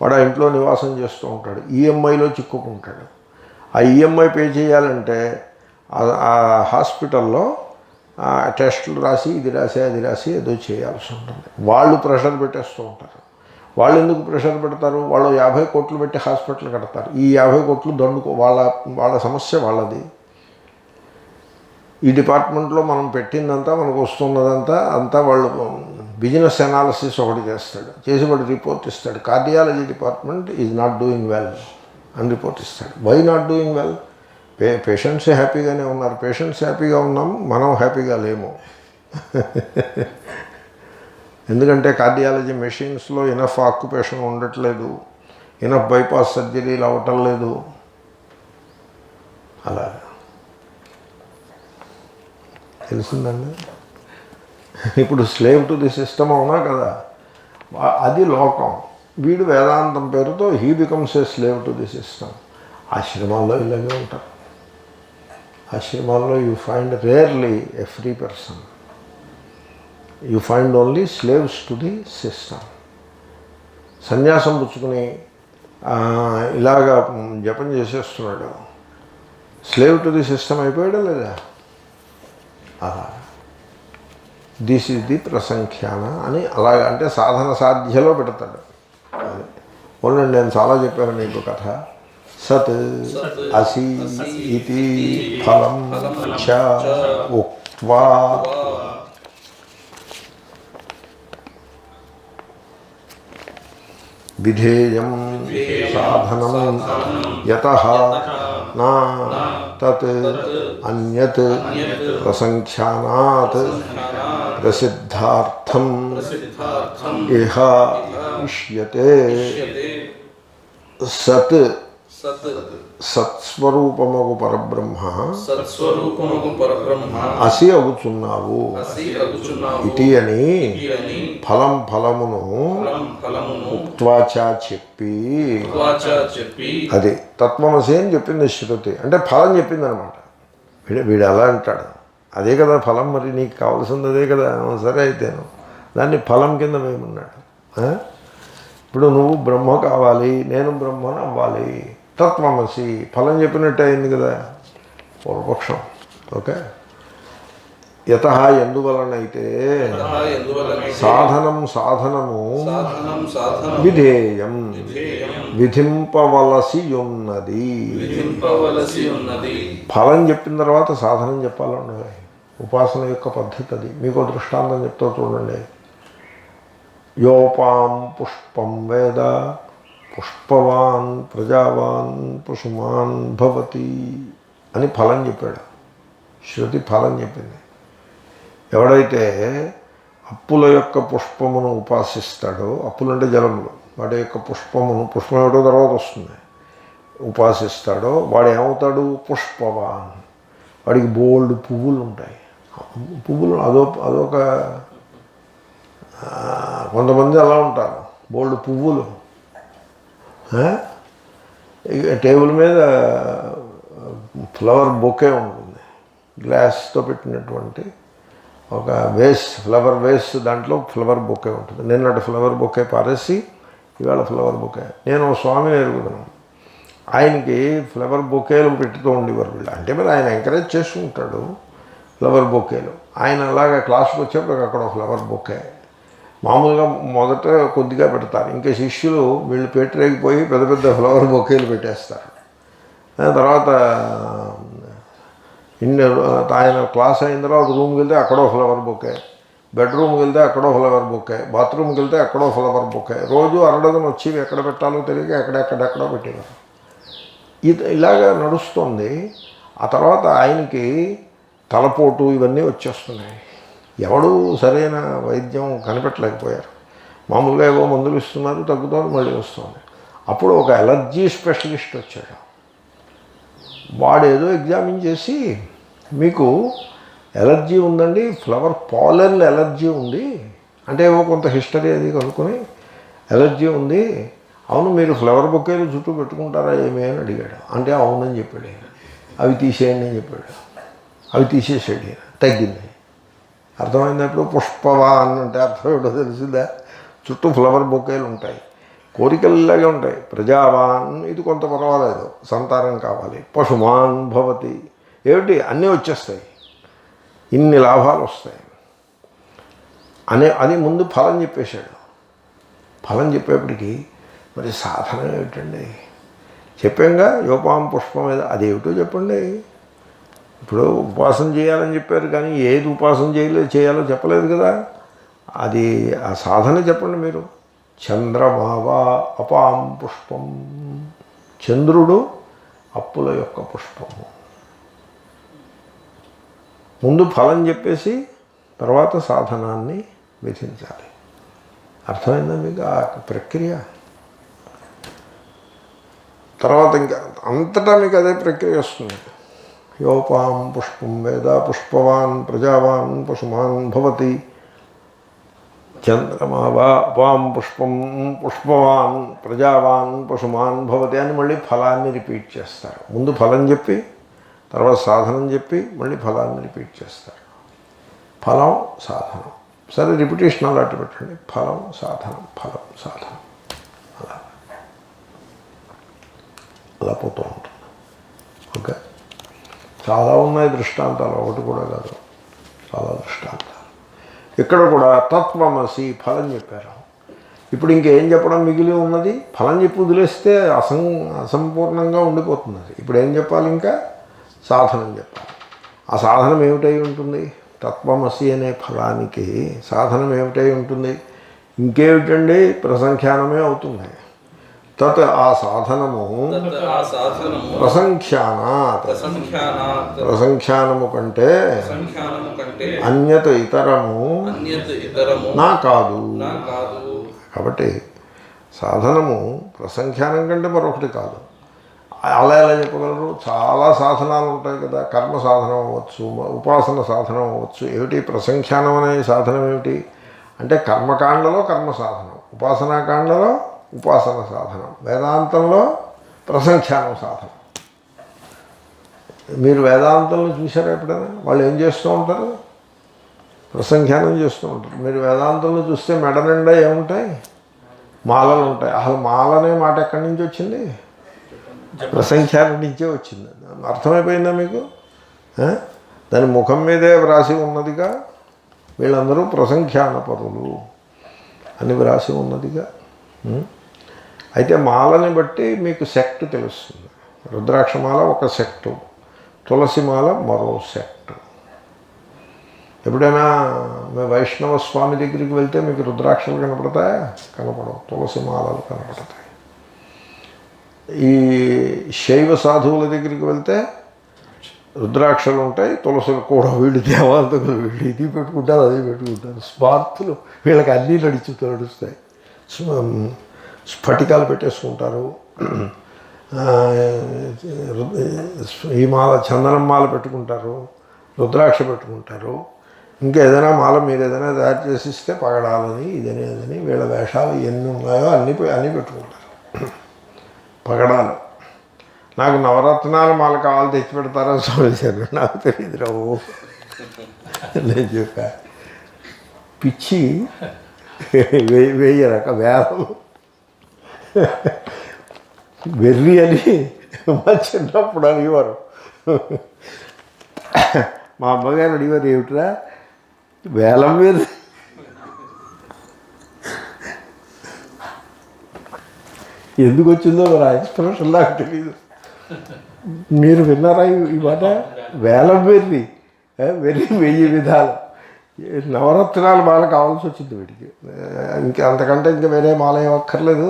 వాడు ఆ ఇంట్లో నివాసం చేస్తూ ఉంటాడు, ఈఎంఐలో చిక్కుకుంటాడు. ఆ ఈఎంఐ పే చేయాలంటే ఆ హాస్పిటల్లో టెస్టులు రాసి ఇది రాసి అది రాసి ఏదో చేయాల్సి ఉంటుంది. వాళ్ళు ప్రెషర్ పెట్టేస్తూ ఉంటారు. వాళ్ళు ఎందుకు ప్రెషర్ పెడతారు? వాళ్ళు 50 కోట్లు పెట్టి హాస్పిటల్ కడతారు. ఈ 50 కోట్లు దండుకో, వాళ్ళ సమస్య వాళ్ళది. ఈ డిపార్ట్మెంట్లో మనం పెట్టిందంతా, మనకు వస్తున్నదంతా అంతా వాళ్ళు బిజినెస్ అనాలిసిస్ ఒకటి చేస్తాడు, చేసి వాడు రిపోర్ట్ ఇస్తాడు. Cardiology department is not doing well అని రిపోర్ట్ ఇస్తాడు. Why not doing well? Patients హ్యాపీగానే ఉన్నారు. పేషెంట్స్ హ్యాపీగా ఉన్నాము, మనం హ్యాపీగా లేము. ఎందుకంటే కార్డియాలజీ మెషిన్స్లో ఇనఫ్ ఆక్యుపేషన్ ఉండట్లేదు, ఇనఫ్ బైపాస్ సర్జరీలు అవ్వటం లేదు. అలా తెలిసిందండి. ఇప్పుడు స్లేవ్ టు ది సిస్టమ్ అవునా కదా, అది లోకం. వీడు వేదాంతం పేరుతో he becomes a slave to the system. ఆశ్రమాల్లో ఇలాగే ఉంటారు. ఆశ్రమాల్లో you find rarely a free person, you find only slaves to the system. సన్యాసం పుచ్చుకుని ఇలాగా జపం చేసేస్తున్నాడు, స్లేవ్ టు ది సిస్టమ్ అయిపోయాడా లేదా? అలా దిస్ ఈజ్ ది ప్రసంఖ్యాన అని అలాగ అంటే సాధన సాధ్యలో పెడతాడు. ఓన్లండి, నేను చాలా చెప్పాను నీకు కథ. సత్ అసి ఇతి ఫలం చ ఉక్త్వా విధేయం సాధనం యతః నా తత్ అన్యత్ ప్రసంఖ్యానాత్ ప్రసిద్ధార్థం ఇహ ఇష్యతే. సత్ సత్స్వరూపమగు పరబ్రహ్మ అసి అగుచున్నావు ఇతి అని ఫలం ఫలమును ఉక్త్వాచా చెప్పి, అది తత్వమసి అని చెప్పింది శృతి. అంటే ఫలం చెప్పింది అనమాట. వీడు ఎలా అంటాడు, అదే కదా ఫలం, మరి నీకు కావాల్సింది అదే కదా, సరే అయితేను దాన్ని ఫలం కింద మేమున్నాడు. ఇప్పుడు నువ్వు బ్రహ్మ కావాలి, నేను బ్రహ్మను అవ్వాలి, తత్వమసి ఫలం చెప్పినట్టు అయింది కదా, పూర్వపక్షం. ఓకే. యతః ఎందువలనైతే సాధనము విధేయం విధింపవలసి ఉన్నది. ఫలం చెప్పిన తర్వాత సాధనం చెప్పాలండి. ఉపాసన యొక్క పద్ధతి అది. మీకు దృష్టాంతం చెప్తా చూడండి. యోపాం పుష్పం వేద పుష్పవాన్ ప్రజావాన్ పశుమాన్ భవతి అని ఫలం చెప్పాడు. శృతి ఫలం చెప్పింది. ఎవడైతే అప్పుల యొక్క పుష్పమును ఉపాసిస్తాడో, అప్పులు అంటే జలములు, వాడి యొక్క పుష్పమును, పుష్పం ఏమిటో తర్వాత వస్తుంది, ఉపాసిస్తాడో వాడు ఏమవుతాడు? పుష్పవాన్. వాడికి బోల్డ్ పువ్వులు ఉంటాయి. పువ్వులు అదొక కొంతమంది అలా ఉంటారు, బోల్డ్ పువ్వులు. టేబుల్ మీద ఫ్లవర్ బొకే ఉంటుంది, గ్లాస్తో పెట్టినటువంటి ఒక వేస్, ఫ్లవర్ వేస్, దాంట్లో ఫ్లవర్ బొకే ఉంటుంది. నిన్నటి ఫ్లవర్ బొకే పారేసి ఇవాళ ఫ్లవర్ బొకే. నేను స్వామిని ఎరుగుతాను, ఆయనకి ఫ్లవర్ బొకేలు పెట్టుతూ ఉండేవారు వీళ్ళు. అంటే మరి ఆయన ఎంకరేజ్ చేసుకుంటాడు ఫ్లవర్ బొకేలు. ఆయన అలాగా క్లాస్కి వచ్చేప్పుడు అక్కడ ఫ్లవర్ బొకే మామూలుగా మొదట కొద్దిగా పెడతారు, ఇంకా శిష్యులు వీళ్ళు పెట్టరేగిపోయి పెద్ద పెద్ద ఫ్లవర్ బొకేలు పెట్టేస్తారు. తర్వాత ఆయన క్లాస్ అయిన తర్వాత రూమ్కి వెళ్తే అక్కడో ఫ్లవర్ బొకే, బెడ్రూమ్కి వెళ్తే అక్కడో ఫ్లవర్ బొకే, బాత్రూమ్కి వెళ్తే అక్కడో ఫ్లవర్ బొకే. రోజు అరడదను వచ్చి ఎక్కడ పెట్టాలో తెలియక ఎక్కడెక్కడెక్కడో పెట్టేవారు. ఇలాగా నడుస్తుంది. ఆ తర్వాత ఆయనకి తలపోటు ఇవన్నీ వచ్చేస్తున్నాయి. ఎవడు సరైన వైద్యం కనిపెట్టలేకపోయారు. మామూలుగా ఏవో మందులు ఇస్తున్నారు, తగ్గుతుంది, మళ్ళీ వస్తుంది. అప్పుడు ఒక ఎలర్జీ స్పెషలిస్ట్ వచ్చాడు. వాడు ఏదో ఎగ్జామిన్ చేసి, మీకు ఎలర్జీ ఉందండి, ఫ్లవర్ పాలెన్ ఎలర్జీ ఉంది అంటే ఏవో కొంత హిస్టరీ అది కనుక్కొని, ఎలర్జీ ఉంది, అవును మీరు ఫ్లవర్ బొకేలు చుట్టూ పెట్టుకుంటారా ఏమీ అని అడిగాడు. అంటే అవునని చెప్పాడు. అవి తీసేయండి అని చెప్పాడు. అవి తీసేసాడు ఈయన. తగ్గింది. అర్థమైనప్పుడు పుష్పవాన్ అంటే అర్థం ఏంటో తెలిసిందా? చుట్టూ ఫ్లవర్ బొకేలు ఉంటాయి, కోరికలు ఇలాగే ఉంటాయి. ప్రజావాన్ ఇది కొంత పర్వాలేదు, సంతానం కావాలి. పశుమాన్ భవతి ఏమిటి అన్నీ వచ్చేస్తాయి, ఇన్ని లాభాలు వస్తాయి అని ముందు ఫలం చెప్పేశాడు. ఫలం చెప్పేప్పటికీ మరి సాధన ఏమిటండి చెప్పాంగా, యోపాం పుష్పం మీద అదేమిటో చెప్పండి. ఇప్పుడు ఉపాసన చేయాలని చెప్పారు కానీ ఏది ఉపాసన చేయాలో చెప్పలేదు కదా. అది ఆ సాధన చెప్పండి మీరు. చంద్రమావా అపాం పుష్పం, చంద్రుడు అప్పుల యొక్క పుష్పము. ముందు ఫలం చెప్పేసి తర్వాత సాధనాన్ని విధించాలి. అర్థమైందా మీకు ఆ ప్రక్రియ? తర్వాత ఇంకా అంతటా మీకు అదే ప్రక్రియ వస్తుంది. యోపాం పుష్పం వేద పుష్పవాన్ ప్రజావాన్ పశుమాన్ భవతి, చంద్రమావా అపాం పుష్పం పుష్పవాన్ ప్రజావాన్ పశుమాన్ భవతి అని మళ్ళీ ఫలాన్ని రిపీట్ చేస్తారు. ముందు ఫలం చెప్పి తర్వాత సాధనం చెప్పి మళ్ళీ ఫలాన్ని రిపీట్ చేస్తారు. ఫలం సాధనం. సరే రిపిటేషన్ అలాంటి పెట్టండి. ఫలం సాధనం, ఫలం సాధనం, అలా పోతూ ఉంటుంది. ఓకే, చాలా ఉన్నాయి దృష్టాంతాలు, ఒకటి కూడా కాదు, చాలా దృష్టాంతాలు. ఇక్కడ కూడా తత్వమసి ఫలం చెప్పారు. ఇప్పుడు ఇంకేం చెప్పడం మిగిలి ఉన్నది? ఫలం చెప్పి వదిలేస్తే అసంపూర్ణంగా ఉండిపోతుంది అది. ఇప్పుడు ఏం చెప్పాలి? ఇంకా సాధనం చెప్పాలి. ఆ సాధనం ఏమిటై ఉంటుంది? తత్వమసి అనే ఫలానికి సాధనం ఏమిటై ఉంటుంది? ఇంకేమిటండి? ప్రసంఖ్యానమే అవుతుంది. తత్ ఆ సాధనము ప్రసంఖ్యానాత్, ప్రసంఖ్యానము కంటే అన్యత ఇతరము నా కాదు. కాబట్టి సాధనము ప్రసంఖ్యానం కంటే మరొకటి కాదు. అలా ఎలా చెప్పగలరు? చాలా సాధనాలు ఉంటాయి కదా. కర్మ సాధనం అవ్వచ్చు, ఉపాసన సాధనం అవ్వచ్చు. ఏమిటి ప్రసంఖ్యానం అనే సాధనం ఏమిటి అంటే కర్మకాండలో కర్మ సాధనం, ఉపాసనాకాండలో ఉపాసన సాధనం, వేదాంతంలో ప్రసంఖ్యానం సాధనం. మీరు వేదాంతంలో చూసారా ఎప్పుడైనా? వాళ్ళు ఏం చేస్తూ ఉంటారు? ప్రసంఖ్యానం చేస్తూ ఉంటారు. మీరు వేదాంతంలో చూస్తే మెడ నిండా ఏముంటాయి? మాలలు ఉంటాయి. అసలు మాల అనే మాట ఎక్కడి నుంచి వచ్చింది? ప్రసంఖ్యానం నుంచే వచ్చింది. అర్థమైపోయిందా మీకు? దాని ముఖం మీదే వ్రాసి ఉన్నదిగా, వీళ్ళందరూ ప్రసంఖ్యాన పరులు అని వ్రాసి ఉన్నదిగా. అయితే మాలని బట్టి మీకు సెక్ట్ తెలుస్తుంది. రుద్రాక్షమాల ఒక సెక్టు, తులసిమాల మరో సెక్టు. ఎప్పుడైనా మీ వైష్ణవ స్వామి దగ్గరికి వెళ్తే మీకు రుద్రాక్షలు కనపడతాయా? కనపడవు. తులసిమాలలు కనపడతాయి. ఈ శైవ సాధువుల దగ్గరికి వెళ్తే రుద్రాక్షలు ఉంటాయి, తులసులు కూడా. వీళ్ళు దేవాలతలు, వీళ్ళు ఇది పెట్టుకుంటారు, అది పెట్టుకుంటారు. స్వార్థులు, వీళ్ళకి అన్నీ నడుస్తాయి. స్ఫటికాలు పెట్టేసుకుంటారు, ఈ మాల చందనం మాల పెట్టుకుంటారు, రుద్రాక్ష పెట్టుకుంటారు. ఇంకా ఏదైనా మాల మీరు ఏదైనా తయారు చేసి ఇస్తే పగడాలని ఇదని అదని వీళ్ళ వేషాలు ఎన్ని ఉన్నాయో అన్నీ పెట్టుకుంటారు. పగడాలు. నాకు నవరత్నాల మాల కావాలి, తెచ్చి పెడతారా స్వామి? నాకు తెలియదు రావు నేను చెప్పా. పిచ్చి వేయరక వేలం వెర్రి అని మా చిన్నప్పుడు అడిగేవారు. మా అమ్మగారు అడిగేవారు, ఏమిట్రా వేలం వెర్రి? ఎందుకు వచ్చిందో మరి ఆ ఎక్స్ప్రెషన్ నాకు తెలియదు. మీరు విన్నారా ఈ మాట? వేలం వెర్రి, వెర్రి 1000 విధాలు. నవరత్నాల మాల కావాల్సి వచ్చింది వీడికి. ఇంకా అంతకంటే ఇంకా వేరే మాల ఏం అక్కర్లేదు.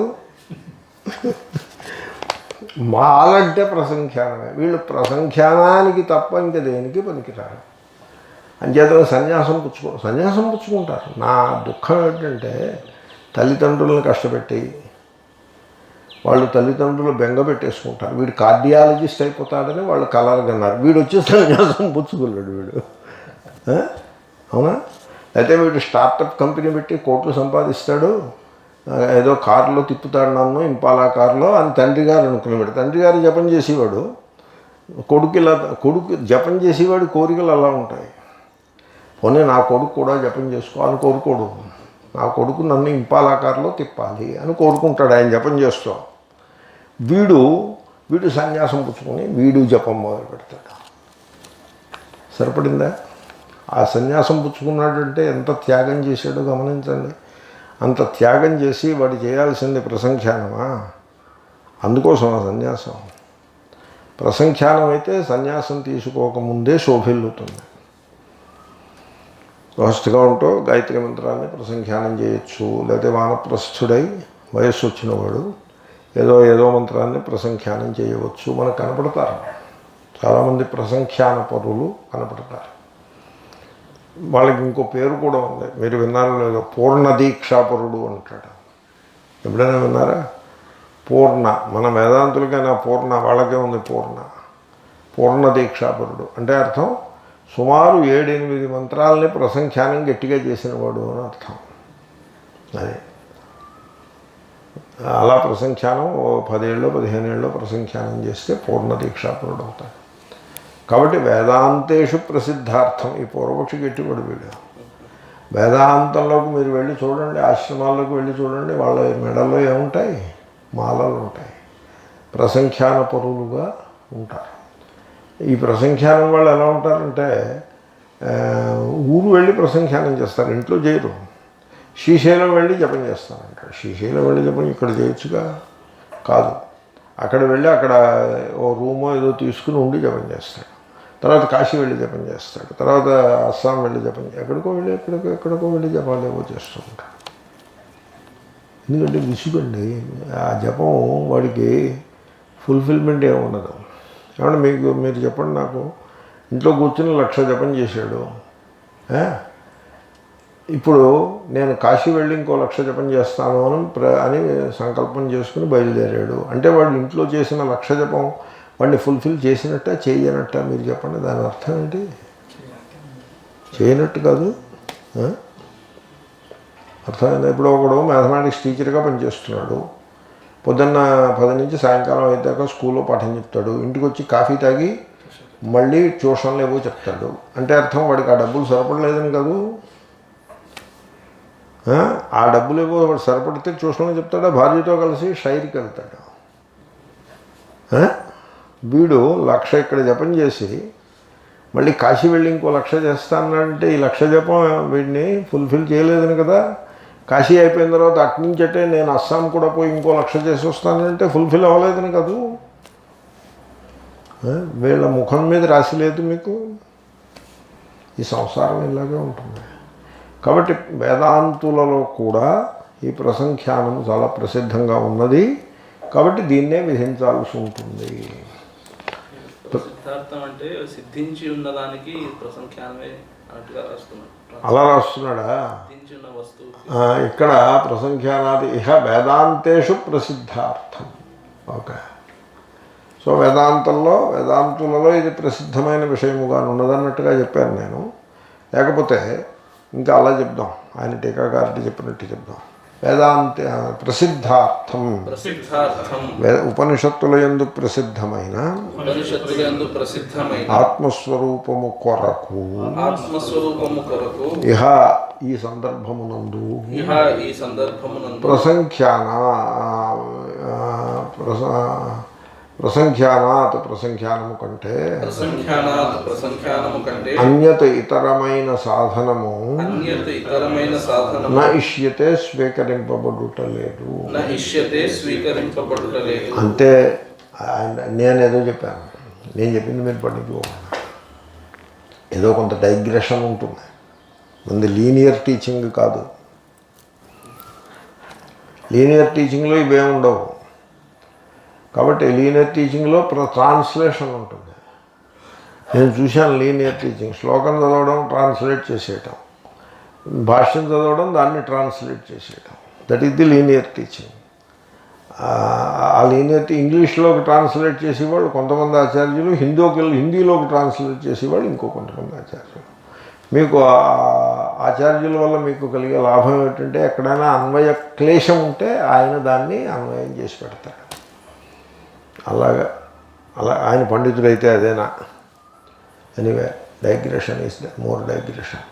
మాల అంటే ప్రసంఖ్యానమే. వీళ్ళు ప్రసంఖ్యానానికి తప్ప ఇంకా దేనికి పనికిరారు. అంచేత సన్యాసం పుచ్చుకుంటారు. నా దుఃఖం ఏంటంటే తల్లిదండ్రులను కష్టపెట్టి వాళ్ళు తల్లిదండ్రులు బెంగ పెట్టేసుకుంటారు. వీడు కార్డియాలజిస్ట్ అయిపోతాడని వాళ్ళు కలరగన్నారు. వీడు వచ్చి సన్యాసం పుచ్చుకున్నాడు వీడు. అవునా? అయితే వీడు స్టార్టప్ కంపెనీ పెట్టి కోట్లు సంపాదిస్తాడు, ఏదో కారులో తిప్పుతాడు నన్ను, ఇంపాలా కారులో అని తండ్రి గారు అనుకునేవాడు. తండ్రి గారు జపం చేసేవాడు. కొడుకు జపం చేసేవాడి కోరికలు అలా ఉంటాయి. పోనీ నా కొడుకు కూడా జపం చేసుకోవాలని కోరుకోడు. నా కొడుకు నన్ను ఇంపాలాకారంలో తిప్పాలి అని కోరుకుంటాడు ఆయన జపం చేస్తూ. వీడు సన్యాసం పుచ్చుకొని వీడు జపం మొదలు పెడతాడు. సరిపడిందా? ఆ సన్యాసం పుచ్చుకున్నాడంటే ఎంత త్యాగం చేశాడో గమనించండి. అంత త్యాగం చేసి వాడు చేయాల్సింది ప్రసంఖ్యానమా? అందుకోసం ఆ సన్యాసం. ప్రసంఖ్యానం అయితే సన్యాసం తీసుకోకముందే శోభిల్లుతుంది. గృహస్థిగా ఉంటూ గాయత్రి మంత్రాన్ని ప్రసంఖ్యానం చేయొచ్చు. లేకపోతే వానప్రస్థుడై వయస్సు వచ్చినవాడు ఏదో మంత్రాన్ని ప్రసంఖ్యానం చేయవచ్చు. మనకు కనపడతారు చాలామంది ప్రసంఖ్యాన పరులు కనపడతారు. వాళ్ళకి ఇంకో పేరు కూడా ఉంది, మీరు విన్నారో లేదో, పూర్ణదీక్షాపరుడు అంటాడు. ఎప్పుడైనా విన్నారా? పూర్ణ, మన వేదాంతులకైనా పూర్ణ, వాళ్ళకే ఉంది పూర్ణదీక్షాపరుడు అంటే అర్థం సుమారు 7-8 మంత్రాలని ప్రసంఖ్యానం గట్టిగా చేసినవాడు అని అర్థం. అది అలా ప్రసంఖ్యానం 10 ఏళ్ళు 15 ఏళ్ళు ప్రసంఖ్యానం చేస్తే పూర్ణదీక్షాపరుడు అవుతాడు. కాబట్టి వేదాంతేషు ప్రసిద్ధార్థం. ఈ పూర్వపక్షి గట్టిపడి వీడు. వేదాంతంలోకి మీరు వెళ్ళి చూడండి, ఆశ్రమాల్లోకి వెళ్ళి చూడండి, వాళ్ళ మెడల్లో ఏముంటాయి? మాలలు ఉంటాయి. ప్రసంఖ్యాన పరులుగా ఉంటారు. ఈ ప్రసంఖ్యానం వాళ్ళు ఎలా ఉంటారంటే ఊరు వెళ్ళి ప్రసంఖ్యానం చేస్తారు, ఇంట్లో చేయరు. శ్రీశైలం వెళ్ళి జపం చేస్తారంటాడు. శ్రీశైలం వెళ్ళి జపం ఇక్కడ చేయొచ్చుగా? కాదు, అక్కడ వెళ్ళి అక్కడ ఓ రూమో ఏదో తీసుకుని ఉండి జపం చేస్తాడు. తర్వాత కాశీ వెళ్ళి జపం చేస్తాడు. తర్వాత అస్సాం వెళ్ళి జపం, ఎక్కడికో వెళ్ళి జపాలు ఏవో చేస్తూ ఉంటాడు. ఎందుకంటే విసుగండి ఆ జపం, వాడికి ఫుల్ఫిల్మెంట్ ఏమి ఉండదు. ఏమన్నా మీరు చెప్పండి నాకు, ఇంట్లో కూర్చుని 1,00,000 జపం చేశాడు, ఇప్పుడు నేను కాశీ వెళ్ళి ఇంకో 1,00,000 జపం చేస్తాను అని సంకల్పం చేసుకుని బయలుదేరాడు అంటే వాడు ఇంట్లో చేసిన 1,00,000 జపం వాడిని ఫుల్ఫిల్ చేసినట్ట చేయనట్ట? మీరు చెప్పండి, దాని అర్థం ఏంటి? చేయనట్టు కాదు, అర్థమైందా? ఇప్పుడు ఒకడు మ్యాథమెటిక్స్ టీచర్గా పనిచేస్తున్నాడు. పొద్దున్న 10 నుంచి సాయంకాలం 5 దాకా స్కూల్లో పాఠం చెప్తాడు. ఇంటికి వచ్చి కాఫీ తాగి మళ్ళీ ట్యూషన్లు ఏవో చెప్తాడు. అంటే అర్థం వాడికి ఆ డబ్బులు సరిపడలేదని కాదు. ఆ డబ్బులు ఏవో వాడు సరిపడితే ట్యూషన్లో చెప్తాడా? భార్యతో కలిసి షైర్కి వెళ్తాడు. వీడు 1,00,000 ఇక్కడ జపం చేసి మళ్ళీ కాశీ వెళ్ళి ఇంకో 1,00,000 చేస్తానంటే ఈ 1,00,000 జపం వీడిని ఫుల్ఫిల్ చేయలేదని కదా. కాశీ అయిపోయిన తర్వాత అట్నుంచటే నేను అస్సాం కూడా పోయి ఇంకో 1,00,000 చేసి వస్తానంటే ఫుల్ఫిల్ అవ్వలేదని కాదు. వీళ్ళ ముఖం మీద రాసి లేదు మీకు. ఈ సంసారం ఇలాగే ఉంటుంది. కాబట్టి వేదాంతులలో కూడా ఈ ప్రసంఖ్యానం చాలా ప్రసిద్ధంగా ఉన్నది. కాబట్టి దీన్నే విధించాల్సి ఉంటుంది.
సిద్ధార్థం అంటే సిద్ధించి ఉన్నదానికి ప్రసంఖ్యానమే అన్నట్టుగా రాస్తున్నాడు.
అలా రాస్తున్నాడా? ఇక్కడ ప్రసంఖ్యానాది ఇహ వేదాంతేషు ప్రసిద్ధార్థం. ఓకే, సో వేదాంతులలో ఇది ప్రసిద్ధమైన విషయముగా ఉన్నదన్నట్టుగా చెప్పాను నేను. లేకపోతే ఇంకా అలా చెప్దాం, ఆయన టీకాకారుడు చెప్పినట్టు చెప్దాం. వేదాంత ప్రసిద్ధార్థం, ఉపనిషత్తుల యందు ప్రసిద్ధమైన ఆత్మస్వరూపము కొరకు ఇహ ఈ సందర్భమునందు ప్రసంఖ్యానము కంటే అన్యత ఇతరమైన సాధనము న ఇష్యతే స్వీకరింపబడుటలేదు. అంటే నేనేదో చెప్పాను, నేను చెప్పింది మీరు పట్టించుకోకుండా ఏదో కొంత డైగ్రెషన్ ఉంటుంది. మంది లీనియర్ టీచింగ్ కాదు. లీనియర్ టీచింగ్లో ఇవే ఉండవు. కాబట్టి లీనియర్ టీచింగ్లో ట్రాన్స్లేషన్ ఉంటుంది. నేను చూశాను లీనియర్ టీచింగ్, శ్లోకం చదవడం ట్రాన్స్లేట్ చేసేయటం, భాష్యం చదవడం దాన్ని ట్రాన్స్లేట్ చేసేయటం. That is the linear teaching. ఆ లీనియర్ ఇంగ్లీష్లోకి ట్రాన్స్లేట్ చేసేవాళ్ళు కొంతమంది ఆచార్యులు, హిందీలోకి ట్రాన్స్లేట్ చేసేవాళ్ళు ఇంకో కొంతమంది ఆచార్యులు. మీకు ఆచార్యుల వల్ల మీకు కలిగే లాభం ఏంటంటే ఎక్కడైనా అన్వయ క్లేశం ఉంటే ఆయన దాన్ని అన్వయం చేసి పెడతాడు. అలాగా అలా ఆయన పండితుడైతే అదేనా? Anyway, digression is more digression.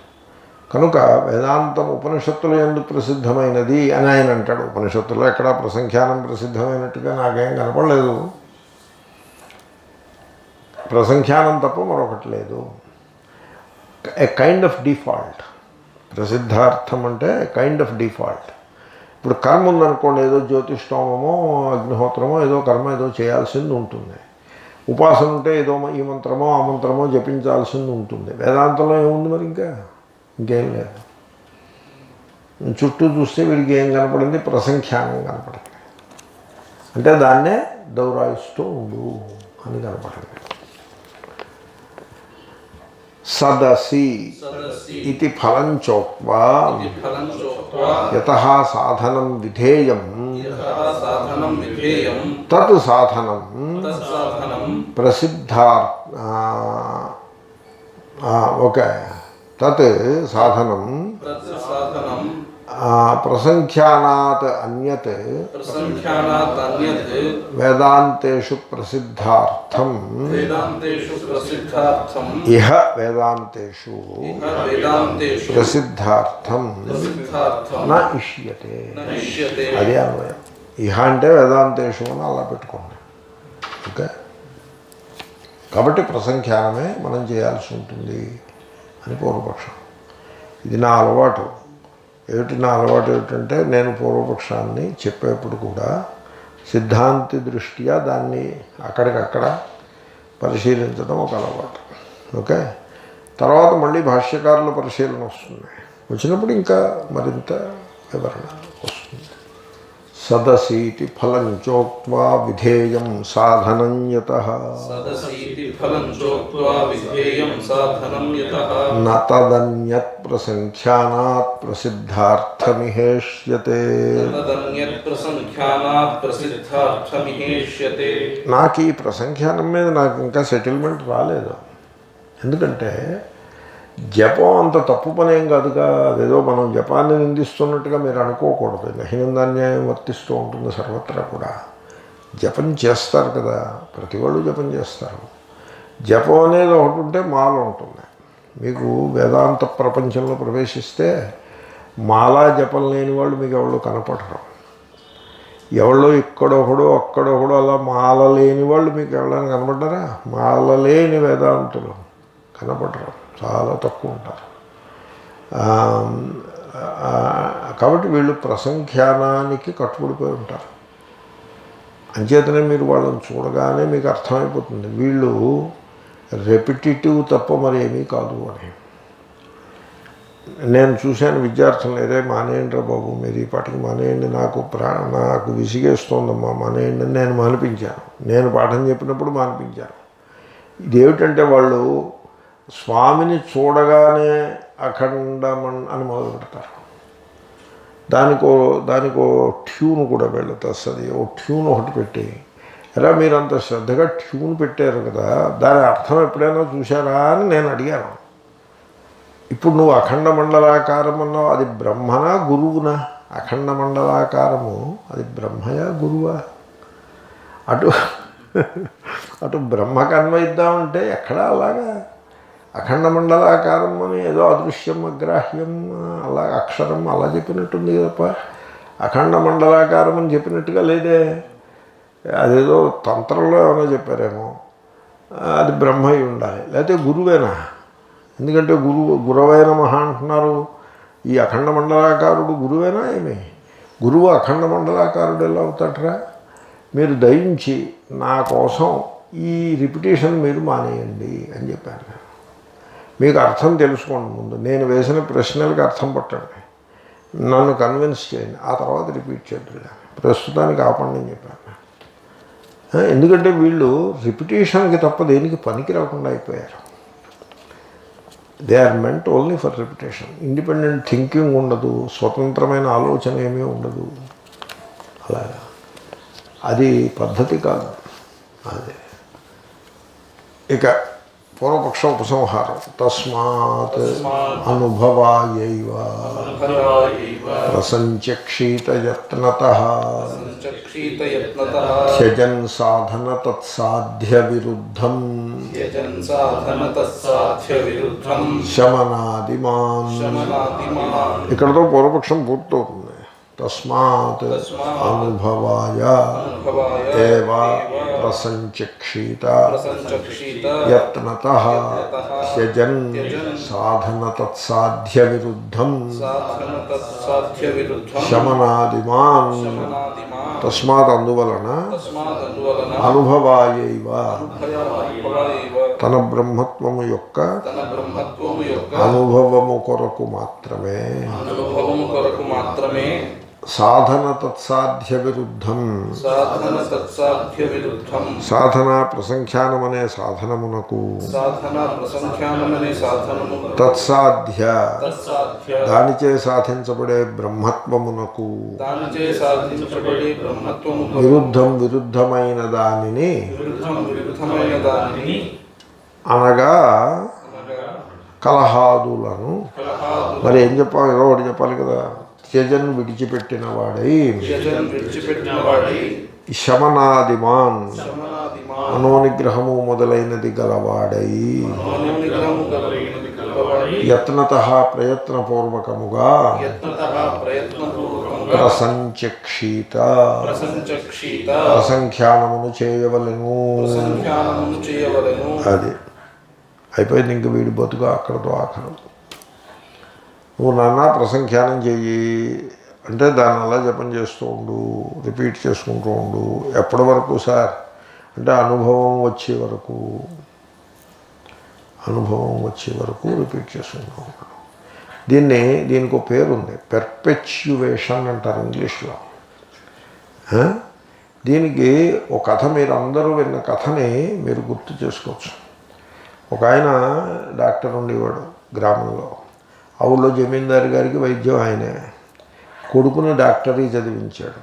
కనుక వేదాంతం ఉపనిషత్తులు ఎందుకు ప్రసిద్ధమైనది అని ఆయన అంటాడు. ఉపనిషత్తుల్లో ఎక్కడా ప్రసంఖ్యానం ప్రసిద్ధమైనట్టుగా నాకేం కనపడలేదు. ప్రసంఖ్యానం తప్ప మరొకటి లేదు. ఏ కైండ్ ఆఫ్ డిఫాల్ట్. ప్రసిద్ధార్థం అంటే కైండ్ ఆఫ్ డిఫాల్ట్. ఇప్పుడు కర్మ ఉందనుకోండి, ఏదో జ్యోతిష్ఠోమమో అగ్నిహోత్రమో ఏదో కర్మ ఏదో చేయాల్సింది ఉంటుంది. ఉపాసన ఉంటే ఏదో ఈ మంత్రమో ఆ మంత్రమో జపించాల్సింది ఉంటుంది. వేదాంతంలో ఏముంది మరి? ఇంకేం లేదు. చుట్టూ చూస్తే వీడికి ఏం కనపడింది? ప్రసంఖ్యానం కనపడింది. అంటే దాన్నే దౌరాయిస్తూ ఉండు అని కనపడింది. సదసి ఇది ఫలం చోక్వా యతః సాధనం విధేయం తత్ సాధనం ఓకే, తత్ సాధనం ప్రసంఖ్యానాత్ అన్యత్ వేదాంతేషు ప్రసిద్ధార్థం ఇహ వేదాంతేషు ప్రసిద్ధార్థం న ఇష్యతే. అదే అన్వయం. ఇహ అంటే వేదాంతేషు అని అలా పెట్టుకోండి. ఓకే, కాబట్టి ప్రసంఖ్యానమే మనం చేయాల్సి ఉంటుంది అని పూర్వపక్షం. ఇది నా అలవాటు. నా అలవాటు ఏమిటంటే, నేను పూర్వపక్షాన్ని చెప్పేప్పుడు కూడా సిద్ధాంతి దృష్ట్యా దాన్ని అక్కడికక్కడ పరిశీలించడం ఒక అలవాటు. ఓకే, తర్వాత మళ్ళీ భాష్యకారుల పరిశీలన వస్తుంది. వచ్చినప్పుడు ఇంకా మరింత వివరణ వస్తుంది. సదసీతి ఫలం చోక్వా విధేయం సాధనం యతః న తదన్యత్ ప్రసంఖ్యానాత్ ప్రసిద్ధార్థమిహేష్యతే. నాకు ఈ ప్రసంఖ్యానం మీద నాకు ఇంకా సెటిల్మెంట్ రాలేదు. ఎందుకంటే జపం అంత తప్పు పని ఏం కాదుగా. అదేదో మనం జపాన్ని నిందిస్తున్నట్టుగా మీరు అనుకోకూడదు. నహినందాన్యాయం వర్తిస్తూ ఉంటుంది సర్వత్రా కూడా. జపం చేస్తారు కదా, ప్రతి వాళ్ళు జపం చేస్తారు. జపం అనేది ఒకటి ఉంటే మాల ఉంటుంది. మీకు వేదాంత ప్రపంచంలో ప్రవేశిస్తే మాలా జపం లేని వాళ్ళు మీకు ఎవరు కనపడరు. ఎవరో ఇక్కడొకడు అక్కడొకడు అలా మాల లేని వాళ్ళు మీకు ఎవరైనా కనపడ్డారా? మాల లేని వేదాంతులు కనపడరు, చాలా తక్కువ ఉంటారు. కాబట్టి వీళ్ళు ప్రసంఖ్యానానికి కట్టుబడిపోయి ఉంటారు. అంచేతనే మీరు వాళ్ళని చూడగానే మీకు అర్థమైపోతుంది వీళ్ళు రెపిటేటివ్ తప్ప మరి ఏమీ కాదు అని. నేను చూశాను విద్యార్థులను, ఏదే మానేయండి రా బాబు, మీరు ఈ పాటికి మానేయండి, నాకు విసిగేస్తోందమ్మా మానేయండి అని నేను మానిపించాను. నేను పాఠం చెప్పినప్పుడు మానిపించాను. ఇదేమిటంటే వాళ్ళు స్వామిని చూడగానే అఖండమన్ అని మొదలు పెడతారు. దానికో ట్యూన్ కూడా వెళ్ళొస్తుంది. ఓ ట్యూన్ ఒకటి పెట్టి, ఎలా మీరు అంత శ్రద్ధగా ట్యూన్ పెట్టారు కదా, దాని అర్థం ఎప్పుడైనా చూశారా అని నేను అడిగాను. ఇప్పుడు నువ్వు అఖండ మండలాకారం అన్నావు, అది బ్రహ్మనా గురువునా? అఖండ మండలాకారము అది బ్రహ్మయా గురువా? అటు బ్రహ్మకు అన్వయిద్దామంటే ఎక్కడా అలాగా అఖండ మండలాకారం అని ఏదో అదృశ్యం అగ్రాహ్యం అలా అక్షరం అలా చెప్పినట్టుంది తప్ప అఖండ మండలాకారం అని చెప్పినట్టుగా లేదే. అదేదో తంత్రంలో ఏమైనా చెప్పారేమో. అది బ్రహ్మ అయి ఉండాలి, లేకపోతే గురువేనా? ఎందుకంటే గురవైన మహా అంటున్నారు. ఈ అఖండ మండలాకారుడు గురువేనా ఏమి? గురువు అఖండ మండలాకారుడు ఎలా అవుతాడరా? మీరు దయించి నా కోసం ఈ రిపిటేషన్ మీరు మానేయండి అని చెప్పాను. మీకు అర్థం తెలుసుకోండి ముందు, నేను వేసిన ప్రశ్నలకు అర్థం పట్టండి, నన్ను కన్విన్స్ చేయండి, ఆ తర్వాత రిపీట్ చేద్దాం. ప్రస్తుతానికి ఆపండి అని చెప్పాను. ఎందుకంటే వీళ్ళు రిపిటేషన్కి తప్ప దేనికి పనికి రాకుండా అయిపోయారు. They are meant only for repetition. Independent thinking ఉండదు, స్వతంత్రమైన ఆలోచన ఏమీ ఉండదు. అలాగా అది పద్ధతి కాదు. అదే ఇక పూర్వపక్ష ఉపసంహారం. తస్మాత్ అనుభవాయైవ ప్రసంచక్షీతయత్నతః త్యజన్ సాధన తత్సాధ్య విరుద్ధం శమనాదిమాన్. ఇక్కడతో పూర్వపక్షం పూర్తవుతుంది. తస్మాత్ అనుభవాయ ఏవ ప్రసంచక్షీత యత్నతః త్యజన్ సాధన తత్సాధ్య విరుద్ధం శమనాదిమాన్. తస్మాత్ అందువలన అనుభవాయైవ తన బ్రహ్మత్వము యొక్క అనుభవము కొరకు మాత్రమే సాధన తత్సాధ్య విరుద్ధం సాధన ప్రసంఖ్యానం అనే సాధనమునకు తత్సాధ్య దానిచే సాధించబడే బ్రహ్మత్వమునకు విరుద్ధం విరుద్ధమైన దానిని అనగా కలహాదులను. మరి ఏం చెప్పాలి? ఏదో ఒకటి చెప్పాలి కదా. త్యజన్ విడిచిపెట్టిన వాడై శమనాదిమాన్ మనోనిగ్రహము మొదలైనది గలవాడై యత్నతః ప్రయత్నపూర్వకముగా ప్రసంచక్షీత ప్రసంఖ్యానమును చేయవలెను. అది అయిపోయింది. ఇంక వీడి బతుకు అక్కడతో ఆఖరు. నువ్వు నాన్న ప్రసంఖ్యానం చెయ్యి అంటే దాన్ని అలా జపం చేస్తూ ఉండు, రిపీట్ చేసుకుంటూ ఉండు. ఎప్పటి వరకు సార్ అంటే అనుభవం వచ్చే వరకు రిపీట్ చేసుకుంటూ ఉంటాడు. దీనికి ఒక పేరు ఉంది, పెర్పెచ్యువేషన్ అంటారు ఇంగ్లీష్లో. దీనికి ఒక కథ, మీరు అందరూ విన్న కథని మీరు గుర్తు చేసుకోవచ్చు. ఒక ఆయన డాక్టర్ ఉండేవాడు గ్రామంలో. ఆ ఊళ్ళో జమీందారు గారికి వైద్యం ఆయనే. కొడుకుని డాక్టరీ చదివించాడు.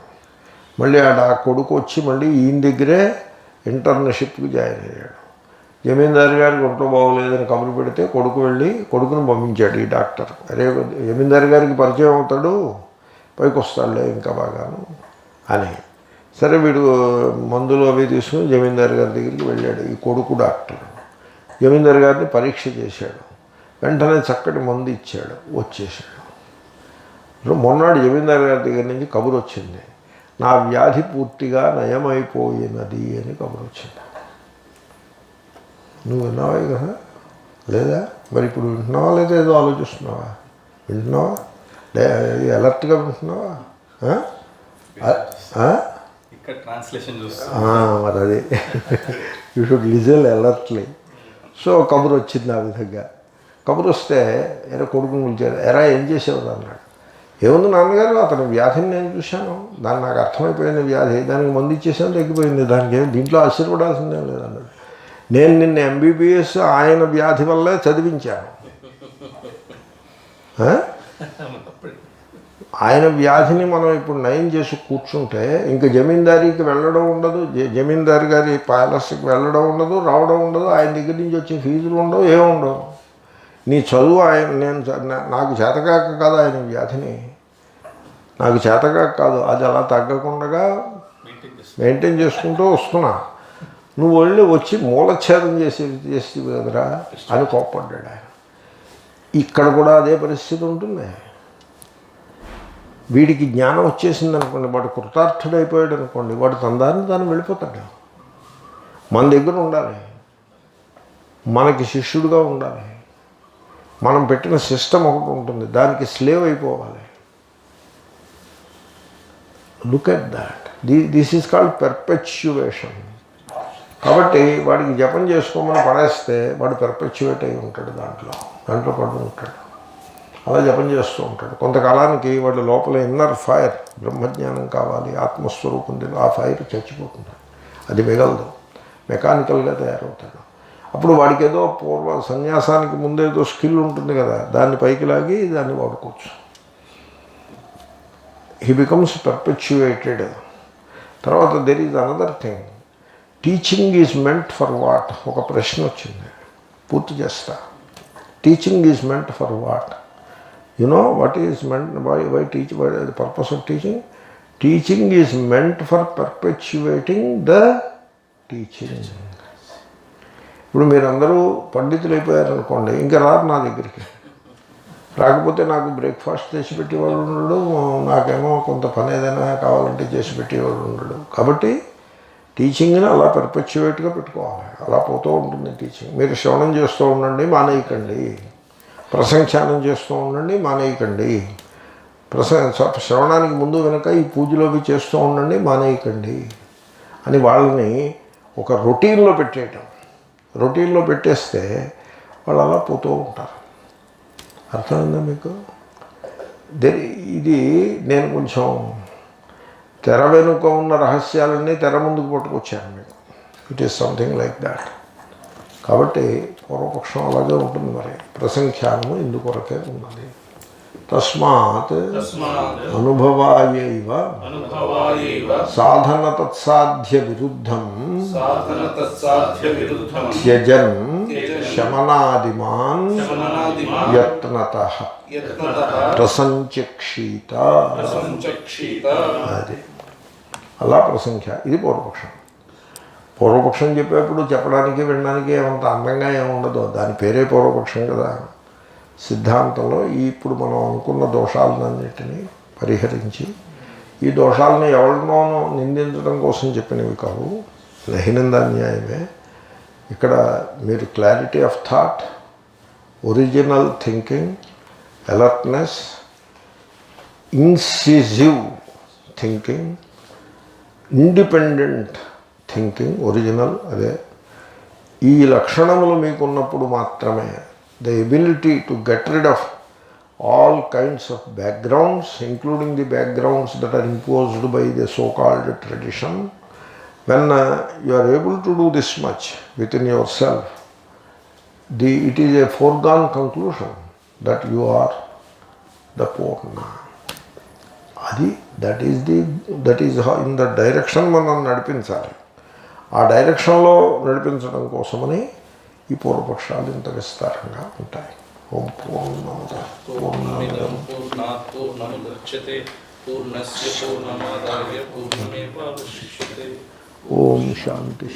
మళ్ళీ కొడుకు వచ్చి మళ్ళీ ఈయన దగ్గరే ఇంటర్న్షిప్కి జాయిన్ అయ్యాడు. జమీందారు గారికి ఒంట్లో బాగోలేదని కబురు పెడితే కొడుకు వెళ్ళి కొడుకుని పంపించాడు ఈ డాక్టర్. అరే జమీందారు గారికి పరిచయం అవుతాడు, పైకి వస్తాడులే ఇంకా బాగాను అని. సరే వీడు మందులు అవి తీసుకుని జమీందారు గారి దగ్గరికి వెళ్ళాడు ఈ కొడుకు డాక్టర్. జమీందారు గారిని పరీక్ష చేశాడు. వెంటనే చక్కటి మందు ఇచ్చాడు, వచ్చేసాడు. మొన్నటి జమీందారు గారి దగ్గర నుంచి కబురు వచ్చింది, నా వ్యాధి పూర్తిగా నయమైపోయినది అని కబురు వచ్చింది. నువ్వు విన్నావా కదా? లేదా? మరి ఇప్పుడు వింటున్నావా లేదా? ఏదో ఆలోచిస్తున్నావా? వింటున్నావా? అలర్ట్గా వింటున్నావా? మరి అది యూ షుడ్ లిజన్ అలర్ట్లీ. సో కబురు వచ్చింది ఆ విధంగా. కబురు వస్తే ఎరా కొడుకుని పిలిచారు. ఎరా ఏం చేసేవారు అన్నాడు. ఏముంది నాన్నగారు, అతని వ్యాధిని నేను చూశాను, దాన్ని నాకు అర్థమైపోయిన వ్యాధి, దానికి మందు ఇచ్చేసాను, తగ్గిపోయింది, దానికి ఏమి దీంట్లో ఆశ్చర్యపడాల్సిందే లేదన్నాడు. నేను నిన్న ఎంబీబీఎస్ ఆయన వ్యాధి వల్లే చదివించాను. ఆయన వ్యాధిని మనం ఇప్పుడు నయం చేసి కూర్చుంటే ఇంకా జమీందారీకి వెళ్ళడం ఉండదు, జమీందారు గారి ప్యాలెస్కి వెళ్ళడం ఉండదు, రావడం ఉండదు, ఆయన దగ్గర నుంచి వచ్చే ఫీజులు ఉండవు, ఏముండవు. నీ చదువు నాకు చేతకాక కాదు, ఆయన వ్యాధిని నాకు చేతకాక కాదు, అది అలా తగ్గకుండా మెయింటైన్ చేసుకుంటూ వస్తున్నా. నువ్వు వచ్చి మూలఛేదం చేసి కదరా అని కోప్పడ్డాడు ఆయన. ఇక్కడ కూడా అదే పరిస్థితి ఉంటుంది. వీడికి జ్ఞానం వచ్చేసింది అనుకోండి, వాడు కృతార్థుడైపోయాడు అనుకోండి, వాడు తన దాన్ని తాను వెళ్ళిపోతాడు. మన దగ్గర ఉండాలి, మనకి శిష్యుడిగా ఉండాలి. మనం పెట్టిన సిస్టమ్ ఒకటి ఉంటుంది, దానికి స్లేవ్ అయిపోవాలి. Look at that. This is called perpetuation. కాబట్టి వాడికి జపం చేసుకోమని పడేస్తే వాడు పెర్పెచ్యువేట్ అయి ఉంటాడు, దాంట్లో పడి ఉంటాడు. అలా జపం చేస్తూ ఉంటాడు. కొంతకాలానికి వాడి లోపల ఇన్నర్ ఫైర్, బ్రహ్మజ్ఞానం కావాలి, ఆత్మస్వరూపం తెలియదు, ఆ ఫైర్ చచ్చిపోతుంది, అది మిగలదు, మెకానికల్గా తయారవుతాడు. అప్పుడు వాడికి ఏదో పూర్వ సన్యాసానికి ముందేదో స్కిల్ ఉంటుంది కదా, దాన్ని పైకి లాగి దాన్ని వాడుకోవచ్చు. He becomes perpetuated. తర్వాత there is another thing, teaching is meant for what? ఒక ప్రశ్న వచ్చింది. పూర్తి చేస్తా. Teaching is meant for what? You know what is meant, why teach, why the purpose of teaching? Teaching is meant for perpetuating the teaching. ఇప్పుడు మీరందరూ పండితులు అయిపోయారనుకోండి, ఇంకా రారు నా దగ్గరికి. రాకపోతే నాకు బ్రేక్ఫాస్ట్ చేసి పెట్టేవాడు ఉండడు, నాకేమో కొంత పని ఏదైనా కావాలంటే చేసి పెట్టేవాడు ఉండడు. కాబట్టి టీచింగ్ని అలా పర్పెచ్యువేట్గా పెట్టుకోవాలి, అలా పోతూ ఉంటుంది టీచింగ్. మీరు శ్రవణం చేస్తూ ఉండండి, మానేయకండి. ప్రసంఖ్యానం చేస్తూ ఉండండి, మానేయకండి. శ్రవణానికి ముందు వెనక ఈ పూజలోవి చేస్తూ ఉండండి, మానేయకండి అని వాళ్ళని ఒక రొటీన్లో పెట్టేయటం. రొటీన్లో పెట్టేస్తే వాళ్ళు అలా పోతూ ఉంటారు. అర్థమైందా మీకు? ఇది నేను కొంచెం తెర వెనుక ఉన్న రహస్యాలన్నీ తెర ముందుకు పట్టుకొచ్చాను మీకు. It is something like that. కాబట్టి పూర్వపక్షం అలాగే ఉంటుంది. మరి ప్రసంఖ్యానము ఇందుకొరకే ఉన్నది. తస్మాత్ అనుభవాయైవ సాధన తత్సాధ్య విరుద్ధం త్యజన్ శమనాదిమాన్ యత్నతః ప్రసంచక్షీత. అది అలా ప్రసంఖ్య. ఇది పూర్వపక్షం. పూర్వపక్షం చెప్పేప్పుడు చెప్పడానికి వినడానికి ఏమంత అందంగా ఏముండదు. దాని పేరే పూర్వపక్షం కదా. సిద్ధాంతంలో ఇప్పుడు మనం అనుకున్న దోషాలన్నింటినీ పరిహరించి, ఈ దోషాలను ఎవరినోనో నిందించడం కోసం చెప్పినవి కావు, నహినందాన్యాయమే. ఇక్కడ మీరు clarity of thought, original thinking, alertness, incisive thinking, independent thinking, original అదే. ఈ లక్షణములు మీకున్నప్పుడు మాత్రమే the ability to get rid of all kinds of backgrounds, including the backgrounds that are imposed by the so-called tradition. When you are able to do this much within yourself, it is a foregone conclusion that you are the Purna. That is how in the direction మనం నడిపించాలి. ఆ డైరెక్షన్లో నడిపించడం కోసమని ఈ పూర్వపక్షాలు ఇంత విస్తారంగా ఉంటాయి. ఓం పూర్ణమద పూర్ణమిదం పూర్ణాత్ పూర్ణముదచ్యతే పూర్ణస్య పూర్ణమాదాయ పూర్ణమేవావశిష్యతే. ఓం శాంతి.